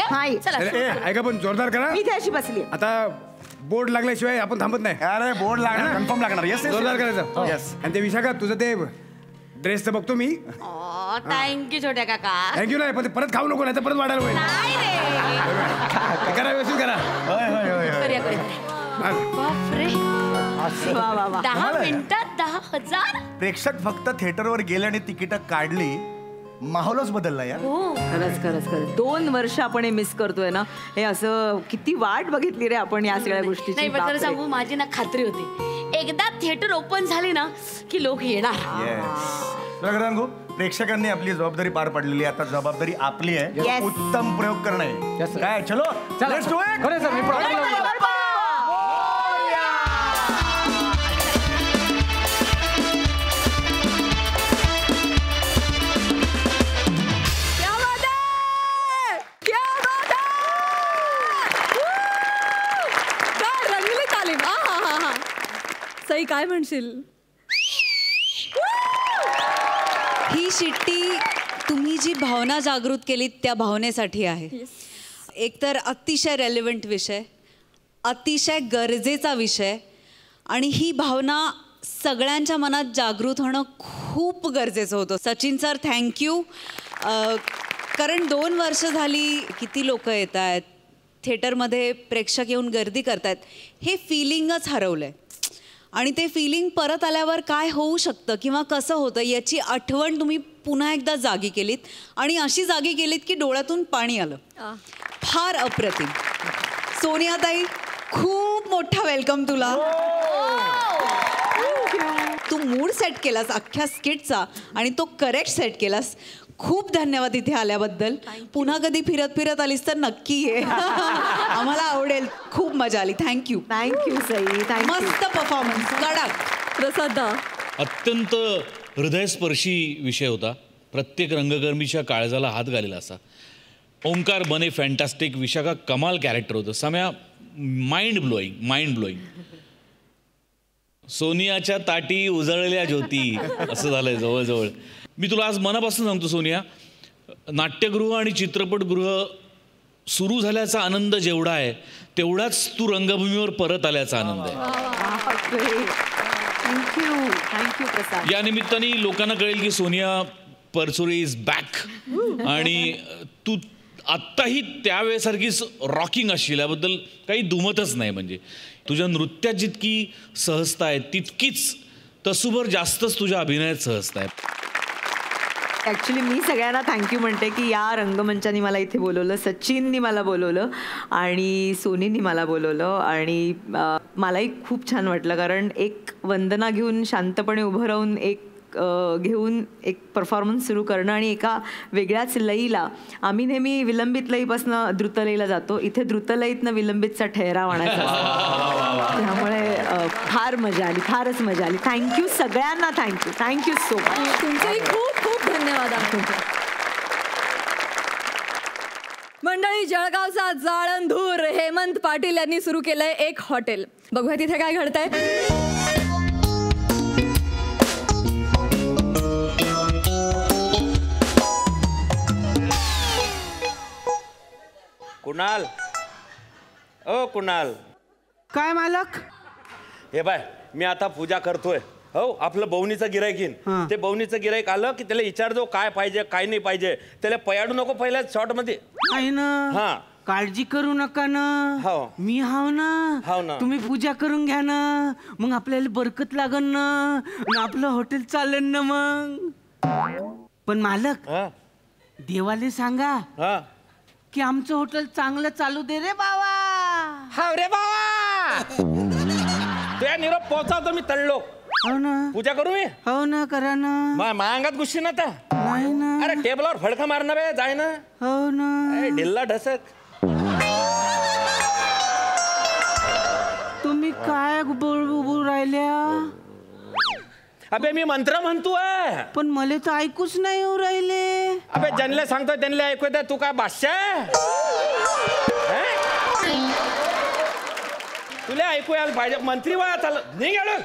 ऐका पण जोरदार करा. मी अशी बसली. आता बोर्ड लागल्याशिवाय आपण थांबत नाही. अरे बोर्ड लागणार, कन्फर्म लागणार. येस, जोरदार करायचं. येस. आणि ते विशाखा तुझं ते ड्रेसचं बघतो मी. थँक्यू छोट्या काका. थँक्यू नाही, पण परत खाऊ नको, नाही तर परत वाढायला होईल. करा, व्यवस्थित करा. बापरे, 10 मिनिटात 10,000. प्रेक्षक फक्त थिएटरवर गेले आणि तिकीट काढली, माहोलच बदलला यार. खरंच 2 वर्ष आपण हे मिस करतोय ना. हे असं किती वाट बघितली रे आपण या सगळ्या गोष्टीची. नाही पण सांगू, माझी ना खात्री होती, एकदा थिएटर ओपन झाली ना की लोक येणार. रंगू, प्रेक्षकांनी आपली जबाबदारी पार पाडलेली आहे, आता जबाबदारी आपली आहे उत्तम प्रयोग करणे. काय चलो लेट्स डू इट. सई काय म्हणशील. ही शिट्टी तुम्ही जी भावना जागृत केलीत त्या भावनेसाठी आहे. एकतर अतिशय रेलेव्हंट विषय, अतिशय गरजेचा विषय, आणि ही भावना सगळ्यांच्या मनात जागृत होणं खूप गरजेचं होतं. Sachin sir thank you. कारण 2 वर्ष झाली किती लोक येत आहेत थिएटरमध्ये, प्रेक्षक येऊन गर्दी करतायत, हे फिलिंगच हरवलं आहे. आणि ते फिलिंग परत आल्यावर काय होऊ शकतं किंवा कसं होतं याची आठवण तुम्ही पुन्हा एकदा जागी केलीत, आणि अशी जागी केलीत की डोळ्यातून पाणी आलं. फार अप्रतिम. सोनियाताई, खूप मोठा वेलकम तुला. तू मूड सेट केलास अख्ख्या स्किटचा, आणि तो करेक्ट सेट केलास. खूप धन्यवाद इथे आल्याबद्दल. पुन्हा कधी फिरत आलीस तर नक्की ये. आम्हाला आवडेल. खूप मजा आली. थँक्यू सई. मस्त परफॉर्मन्स. कडक. प्रसादा, अत्यंत हृदयस्पर्शी विषय होता. प्रत्येक रंगकर्मीच्या काळजाला हात घालेला असा. ओंकार बने फॅन्टॅस्टिक. विशाखा कमाल कॅरेक्टर होतं. सम्या माइंड ब्लोईंग. सोनियाच्या ताटी उजळलेल्या ज्योती असं झालंय जवळजवळ. मी तुला आज मनापासून सांगतो सोनिया, नाट्यगृह आणि चित्रपटगृह सुरू झाल्याचा आनंद जेवढा आहे तेवढाच तू रंगभूमीवर परत आल्याचा आनंद आहे. थँक्यू प्रसाद. या निमित्ताने लोकांना कळेल की सोनिया परचुरे इज बॅक, आणि तू आत्ताही त्यावेळेसारखीच रॉकिंग असशील याबद्दल काही दुमतच नाही. म्हणजे तुझ्या नृत्यात जितकी सहजता आहे तितकीच तसूभर जास्तच तुझ्या अभिनयात सहजता आहे. ॲक्च्युली मी सगळ्यांना थँक्यू म्हणते की या रंगमंचाने मला इथे बोलवलं, सचिननी मला बोलवलं आणि सोनीनी मला बोलवलं आणि मलाही खूप छान वाटलं कारण एक वंदना घेऊन शांतपणे उभं राहून घेऊन एक परफॉर्मन्स सुरू करणं आणि एका वेगळ्याच लईला. आम्ही नेहमी विलंबित लईपासनं द्रुतलईला जातो, इथे द्रुतलईतनं विलंबितचा ठहराव आणायचा असतो. त्यामुळे फार मजा आली, फारच मजा आली. थँक्यू सगळ्यांना, थँक्यू सो मच. तुमचेही खूप खूप धन्यवाद. मंडळी, जळगावचा जाळंधूर हेमंत पाटील यांनी सुरू केलंय एक हॉटेल. बघूया तिथे काय घडतंय. कुणाल, ओ कुणाल. काय मालक? हे बाय, मी आता पूजा करतोय. हो, आपलं बवणीचं गिराईक येईन. ते बवणीचं गिराईक आलं की त्याला विचारतो काय पाहिजे काय नाही पाहिजे. त्याला पयाडू नको पहिल्या शॉर्ट मध्ये. आहे ना. हा, काळजी करू नका ना. हो, मी हाव ना. तुम्ही पूजा करून घ्या ना, मग आपल्याला बरकत लागन ना, आपलं हॉटेल चालेल ना मग. पण मालक, देवाले सांगा की आमचं हॉटेल चांगलं चालू दे रे बाबा. हाव रे बाबा. त्या निरोप पोहोचवतो मी तळलो. हो ना. पूजा करू मी. हो ना, करा ना. मांगात गुस्सी ना आता. नाही ना. अरे टेबलावर फडका मारणं बे, जाय ना. हो ना. ढिल्ला ढसक. तुम्ही काय बोलू राहिल्या? अबे मी मंत्र म्हणतोय. पण मला तर ऐकूच नाही येऊ राहिले. अबे ज्यांना सांगतोय त्यांना ऐकू दे. तू काय बादशाह? तुला ऐकू यायला पाहिजे. मंत्री वया चाल नाही गेलो.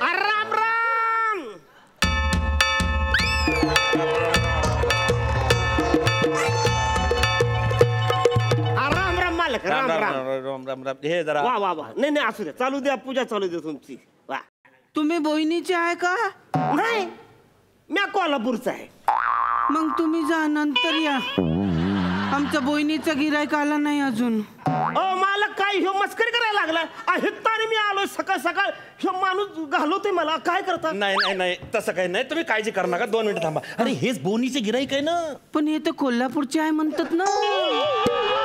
राम राम. राम राम मालक. राम राम राम राम राम. हे जरा वा वा वा. नाही नाही, असू द्या, चालू द्या, पूजा चालू द्या तुमची. वा. तुम्ही बोईनीचे आहे का? नाही, मी कोल्हापूरचा आहे. मग तुम्ही जा, नंतर या. आमच्या बोईनीचा गिराईक आला नाही अजून. मालक, काय ह्यो मस्करी करायला लागला? आणि मी आलोय सकाळ सकाळ. ह्यो माणूस घालवतोय मला. काय करता? नाही नाही नाही, तसं काही नाही. तुम्ही काळजी करू नका. 2 मिनिटं थांबा. अरे हेच बोनीचे गिराईक आहे ना. पण हे तर कोल्हापूरचे आहे म्हणतात ना.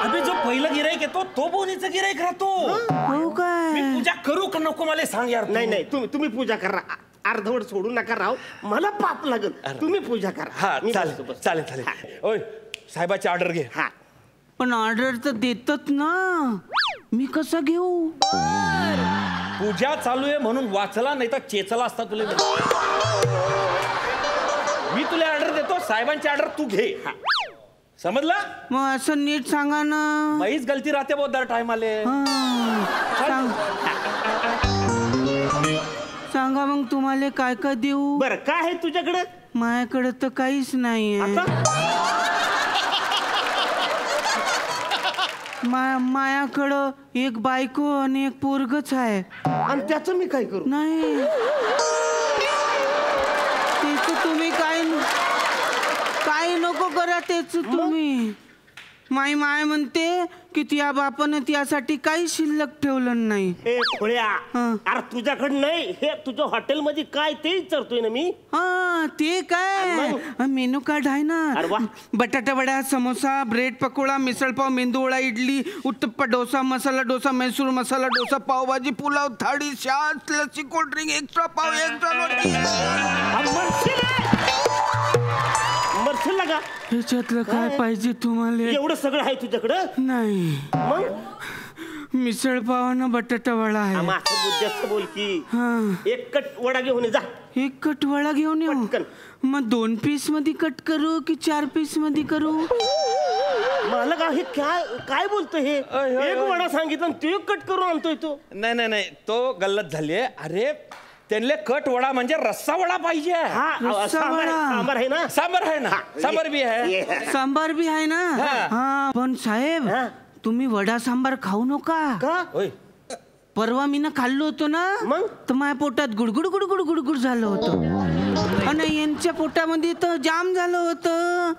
अबे जो पहिला गिराईक येतो तो बोनीचा गिराईक राहतो. हो काय? मी पूजा करू का नको मला सांग यार. नाही नाही, तुम्ही पूजा करा. अर्धवट सोडू नका राव, मला पाप लागल. तुम्ही पूजा करा. हा, चालेल चालेल चालेल. ओय, साहेबाची ऑर्डर घे. हा. पण ऑर्डर तर देतात ना, मी कसं घेऊ? पूजा चालू आहे म्हणून वाचला, नाही तर चेचला असता तुला. मी तुला ऑर्डर देतो, साहेबांची ऑर्डर तू घे. समजला? मग असं नीट सांगा ना. माहीच गलती राहते बहुत दर टाइम आले. सांगा मग तुम्हाला काय काय देऊ? बरं, काय आहे तुझ्याकडे? माझ्याकडे तर काहीच नाहीये. मायाकडं एक बायको आणि एक पोरगच आहे. आणि त्याचं मी काय करू? नाही, त्याच तुम्ही काय नको करा. त्याच तुम्ही. माई माय म्हणते की त्या बापाने त्यासाठी काही शिल्लक ठेवलं नाही. ए खोळ्या, अरे तुझ्याकडे नाही, हे तुझ्या हॉटेल मध्ये काय ते विचारतोय ना मी. हा, ते काय मेनू कार्ड आहे ना. बटाटा वडा, समोसा, ब्रेड पकोडा, मिसळपाव, मेंदू वडा, इडली, उत्तप्पा, डोसा, मसाला डोसा, मैसूर मसाला डोसा, पावभाजी, पुलाव, थाळी, छास, लस्सी, कोल्ड्रिंक, एक्स्ट्रा पाव, एक्स्ट्रा रोटी. मरशील का? ह्याच्यातलं काय पाहिजे तुम्हाला? एवढं सगळं आहे तुझ्याकडं? नाही. मग मिसळ पाव ना बटाटा वडा आहे. बुद्ध्याचं बोल की. एक कट वडा घेऊन जा. एक कट वडा घेऊन येऊ. मग 2 पीस मध्ये कट करू की 4 पीस मध्ये करू? मला का हे काय बोलतो हे? एक वडा सांगितलं तू एक कट करून आणतोय तो. नाही नाही नाही, तो गल्लत झाली. अरे त्यांना कट वडा म्हणजे रस्सा वडा पाहिजे. सांबार आहे ना? सांबार आहे ना. सांबार बी आहे. सांबार बी आहे ना. हा, पण साहेब तुम्ही वडा सांबार खाऊ नका. परवा मी ना खाल्लो होतो ना, तर माझ्या पोटात गुडगुड गुडगुड गुडगुड झालं होतं आणि यांच्या पोटामध्ये तर जाम झालं होतं.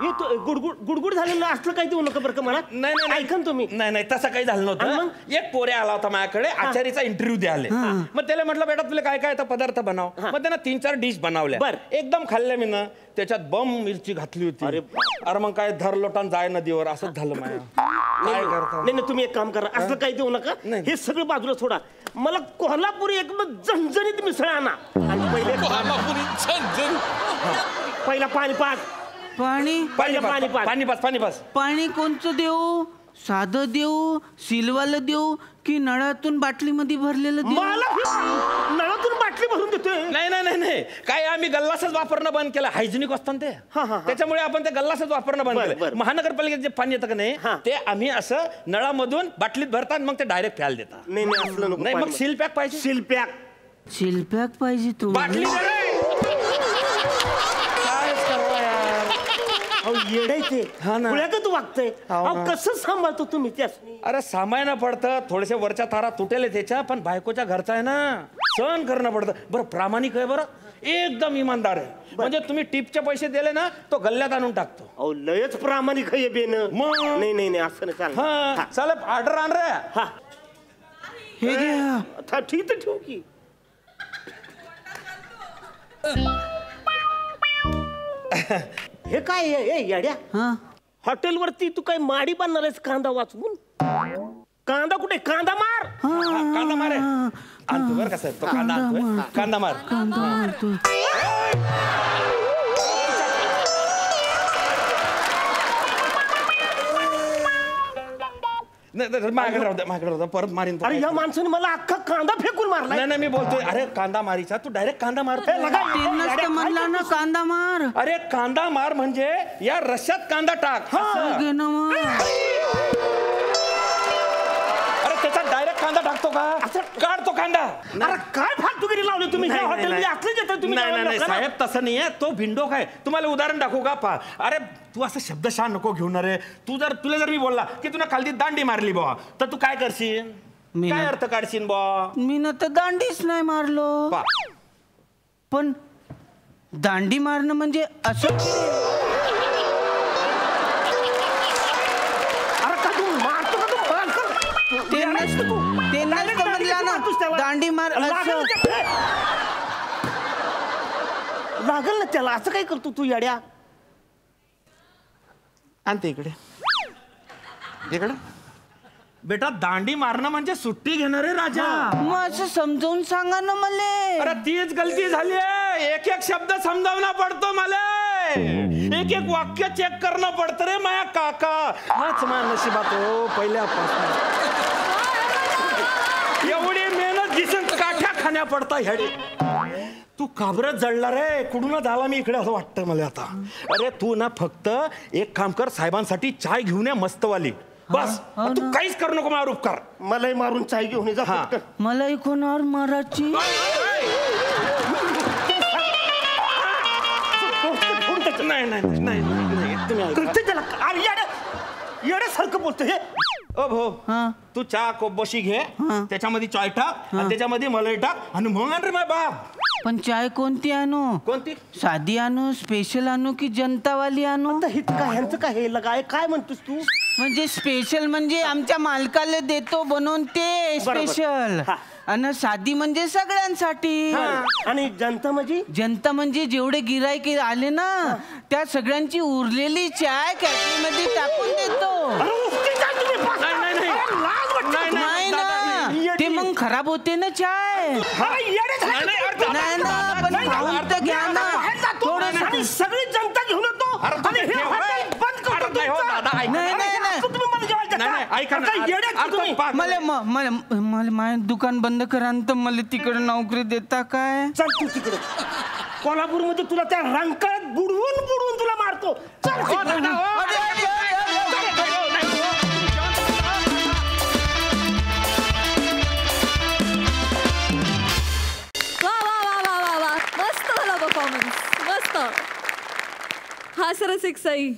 गुडगुड झालेलं असलं काही देऊ नका बरं का मला. नाही नाही ऐकन तुम्ही. नाही नाही तसं काही झालं नव्हतं. एक पोरे आला होता माझ्याकडे आचारीचा इंटरव्ह्यू द्यायला. मग त्याला म्हटलं बेटा तुला काय काय पदार्थ बनव. मग त्यानं 3-4 डिश बनवल्या. एकदम खाल्ल्या मी ना. त्याच्यात बम मिरची घातली होती. अरे मग काय धर लोटान जाय नदीवर असंच झालं माझ्या. काय करता. नाही तुम्ही एक काम करा असलं काही देऊ नका. हे सगळं बाजूला सोडा. मला कोल्हापुरी एकदम झणझणीत मिसळ आणा. आणि पहिले पहिला पाणीपात. पाणी कोणचं देऊ? साधं देऊ, सिलवालं देऊ की नळातून बाटलीमध्ये भरलेलं देऊ? नळातून बाटली भरून देतोय. नाही नाही नाही काय आम्ही गल्लासच वापरणं बंद केलं. हायजेनिक असतं ते. त्याच्यामुळे आपण ते गल्लासच वापरणं बंद केलं. महानगरपालिकेत जे पाणी येतं का नाही ते आम्ही असं नळामधून बाटलीत भरतात मग ते डायरेक्ट प्यायला देतात. नाही मग सील पॅक पाहिजे. सील पॅक पाहिजे तू. बाटली येडायचे तू वागतय. कसं सांभाळतो तुम्ही त्यास? अरे सांभाळणं पडतं. थोडेसे वरच्या तारा तुटेल त्याच्या पण बायकोच्या घरचा आहे ना सहन करणं पडतं. बरं प्रामाणिक आहे बरं एकदम इमानदार आहे. म्हणजे तुम्ही टिपचे पैसे दिले ना तो गल्ल्यात आणून टाकतो. अहो लयच प्रामाणिक आहे बेन. नाही नाही नाही असं नाही. चल ऑर्डर आण रे. हे घ्या. ठीक तर ठेवू की. हे काय येड्या हॉटेलवरती तू काय माडी बांधणार आहेस कांदा वाचवून? कांदा कुठे? कांदा मार. कांदा मार आणतो बरं का साहेब. तो कांदा आणतोय. कांदा मार. माझ्याकडे राहू द्या परत मारीन. अरे या माणसाने मला अख्खा कांदा फेकून मारला. नाही नाही मी बोलतोय अरे कांदा मारीचा तू डायरेक्ट कांदा मारतो. म्हणला ना कांदा मार. अरे कांदा मार म्हणजे या रश्यात कांदा टाक. अरे त्याच्यात डायरेक्ट कांदा टाकतो का? काढतो कांदा. अरे काय फालतूगिरी लावली तुम्ही हॉटेलमध्ये असलं देता तुम्ही. नाही साहेब तसं नाहीये. तो भिंडो काय तुम्हाला उदाहरण दाखवू का? पा अरे तू असं शब्दशः नको घेऊन. रे तुला जर मी बोलला की तुला खालती दांडी मारली बा तर तू काय करशील? काय अर्थ काढशील बा? मी ना तर दांडीच नाही मारलो. पण दांडी मारणं म्हणजे असं. अरे का तू मारतो का? ते नसतं म्हणला ना दांडी मार. लागल ना त्याला. असं काय करतो तू येड्या? आणते इकडे बेटा. दांडी मारणं म्हणजे सुट्टी घेणार आहे राजा. मग असं समजावून सांगा ना मला. अरे तीच गलती झाली आहे. एक एक शब्द समजावणं पडतो मला. एक एक वाक्य चेक करणं पडतं रे माया काका. हाच माझ्या नशिबात हो पहिल्यापासून. एवढी मेहनत दिसून काठ्या खाण्या पडता ह्याडे. तू काबरत जळला रे. कुठून आला मी इकडे असं वाटतं मला आता. अरे तू ना फक्त एक काम कर साहेबांसाठी चाय घेऊन ये मस्तवाली. बस तू काहीच करू नको. मला उपकार. मलाही मारून चाय घेऊन ये जा. मलाही कोणावर मारायची? येड्यासारखं बोलतो हे. ओ भो तू चहा कोबशी घे. त्याच्यामध्ये चाय टाक आणि त्याच्यामध्ये मलाई टाक आणि मग आण रे माझा बाप. पण चाय कोणती आणू? कोणती? साधी आणू, स्पेशल आणू की जनतावाली आणू? ह्यांचं काय हे लगाय काय म्हणतोस तू? म्हणजे स्पेशल म्हणजे आमच्या मालकाला देतो बनवून ते स्पेशल. आणि साधी म्हणजे सगळ्यांसाठी. आणि जनता म्हणजे जेवढे गिराईक आले ना त्या सगळ्यांची उरलेली चाय कॅटलीमध्ये टाकून देतो. नाही ना ते मग खराब होते ना चाय. नाही ना पण खाऊन तर घ्या ना थोडं. सगळी जनता घेऊन येतो. मला माझं दुकान बंद करा तर मला तिकडे नोकरी देता काय? चल तू तिकडे कोल्हापूरमध्ये तुला त्या रंकाळ्यात बुडवून बुडवून तुला मारतो. मस्त झाला परफॉर्मन्स. मस्त. हा सरच एक सई.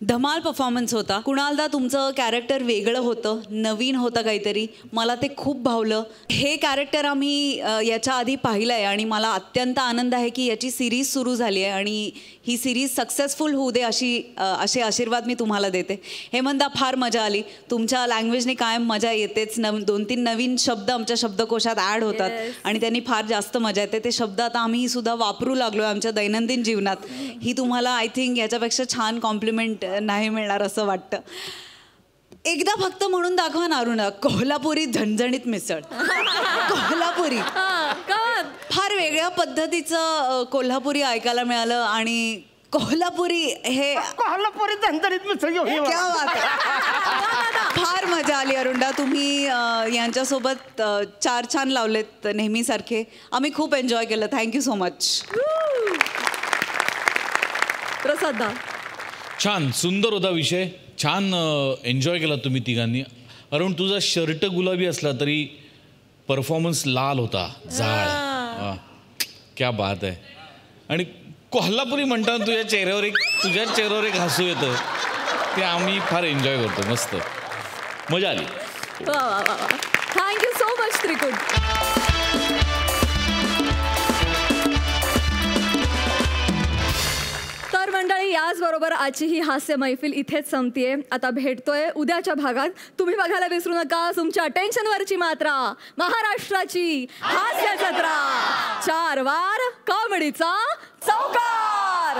धमाल परफॉर्मन्स होता. कुणालदा तुमचं कॅरेक्टर वेगळं होतं, नवीन होतं काहीतरी. मला ते खूप भावलं. हे कॅरेक्टर आम्ही याच्या आधी पाहिलं आहे आणि मला अत्यंत आनंद आहे की याची सिरीज सुरू झाली आहे आणि ही सिरीज सक्सेसफुल होऊ दे असे आशीर्वाद मी तुम्हाला देते. हेमंता, फार मजा आली. तुमच्या लँग्वेजने कायम मजा येतेच. 2-3 नवीन शब्द आमच्या शब्दकोशात ॲड होतात आणि त्यांनी फार जास्त मजा येते. ते शब्द आता आम्ही सुद्धा वापरू लागलो आमच्या दैनंदिन जीवनात. ही तुम्हाला आय थिंक याच्यापेक्षा छान कॉम्प्लिमेंट नाही मिळणार असं वाटतं. एकदा फक्त म्हणून दाखवा ना अरुणा, कोल्हापुरी झणझणीत मिसळ. कोल्हापुरी फार वेगळ्या पद्धतीचं कोल्हापुरी ऐकायला मिळालं आणि कोल्हापुरी हे कोल्हापुरी झणझणीत मिसळ. क्या बात आहे. फार मजा आली अरुणा. तुम्ही यांच्यासोबत 4 छान लावलेत नेहमीसारखे. आम्ही खूप एन्जॉय केलं. Thank you so much. प्रसाद, छान सुंदर होता विषय. छान एन्जॉय केला तुम्ही तिघांनी. अरुण, तुझा शर्ट गुलाबी असला तरी परफॉर्मन्स लाल होता, जाळ. क्या बात आहे. आणि कोल्हापुरी म्हणताना तुझ्या चेहऱ्यावर एक हसू येतं. ते आम्ही फार एन्जॉय करतो. मस्त मजा आली. Thank you so much Trikut. तर मंडळी, याचबरोबर आजची ही हास्य मैफिल इथेच संपतीये. आता भेटतोय उद्याच्या भागात. तुम्ही बघायला विसरू नका तुमच्या टेन्शनवरची मात्रा, महाराष्ट्राची हास्य जत्रा. 4 वार कॉमेडीचा चौकार.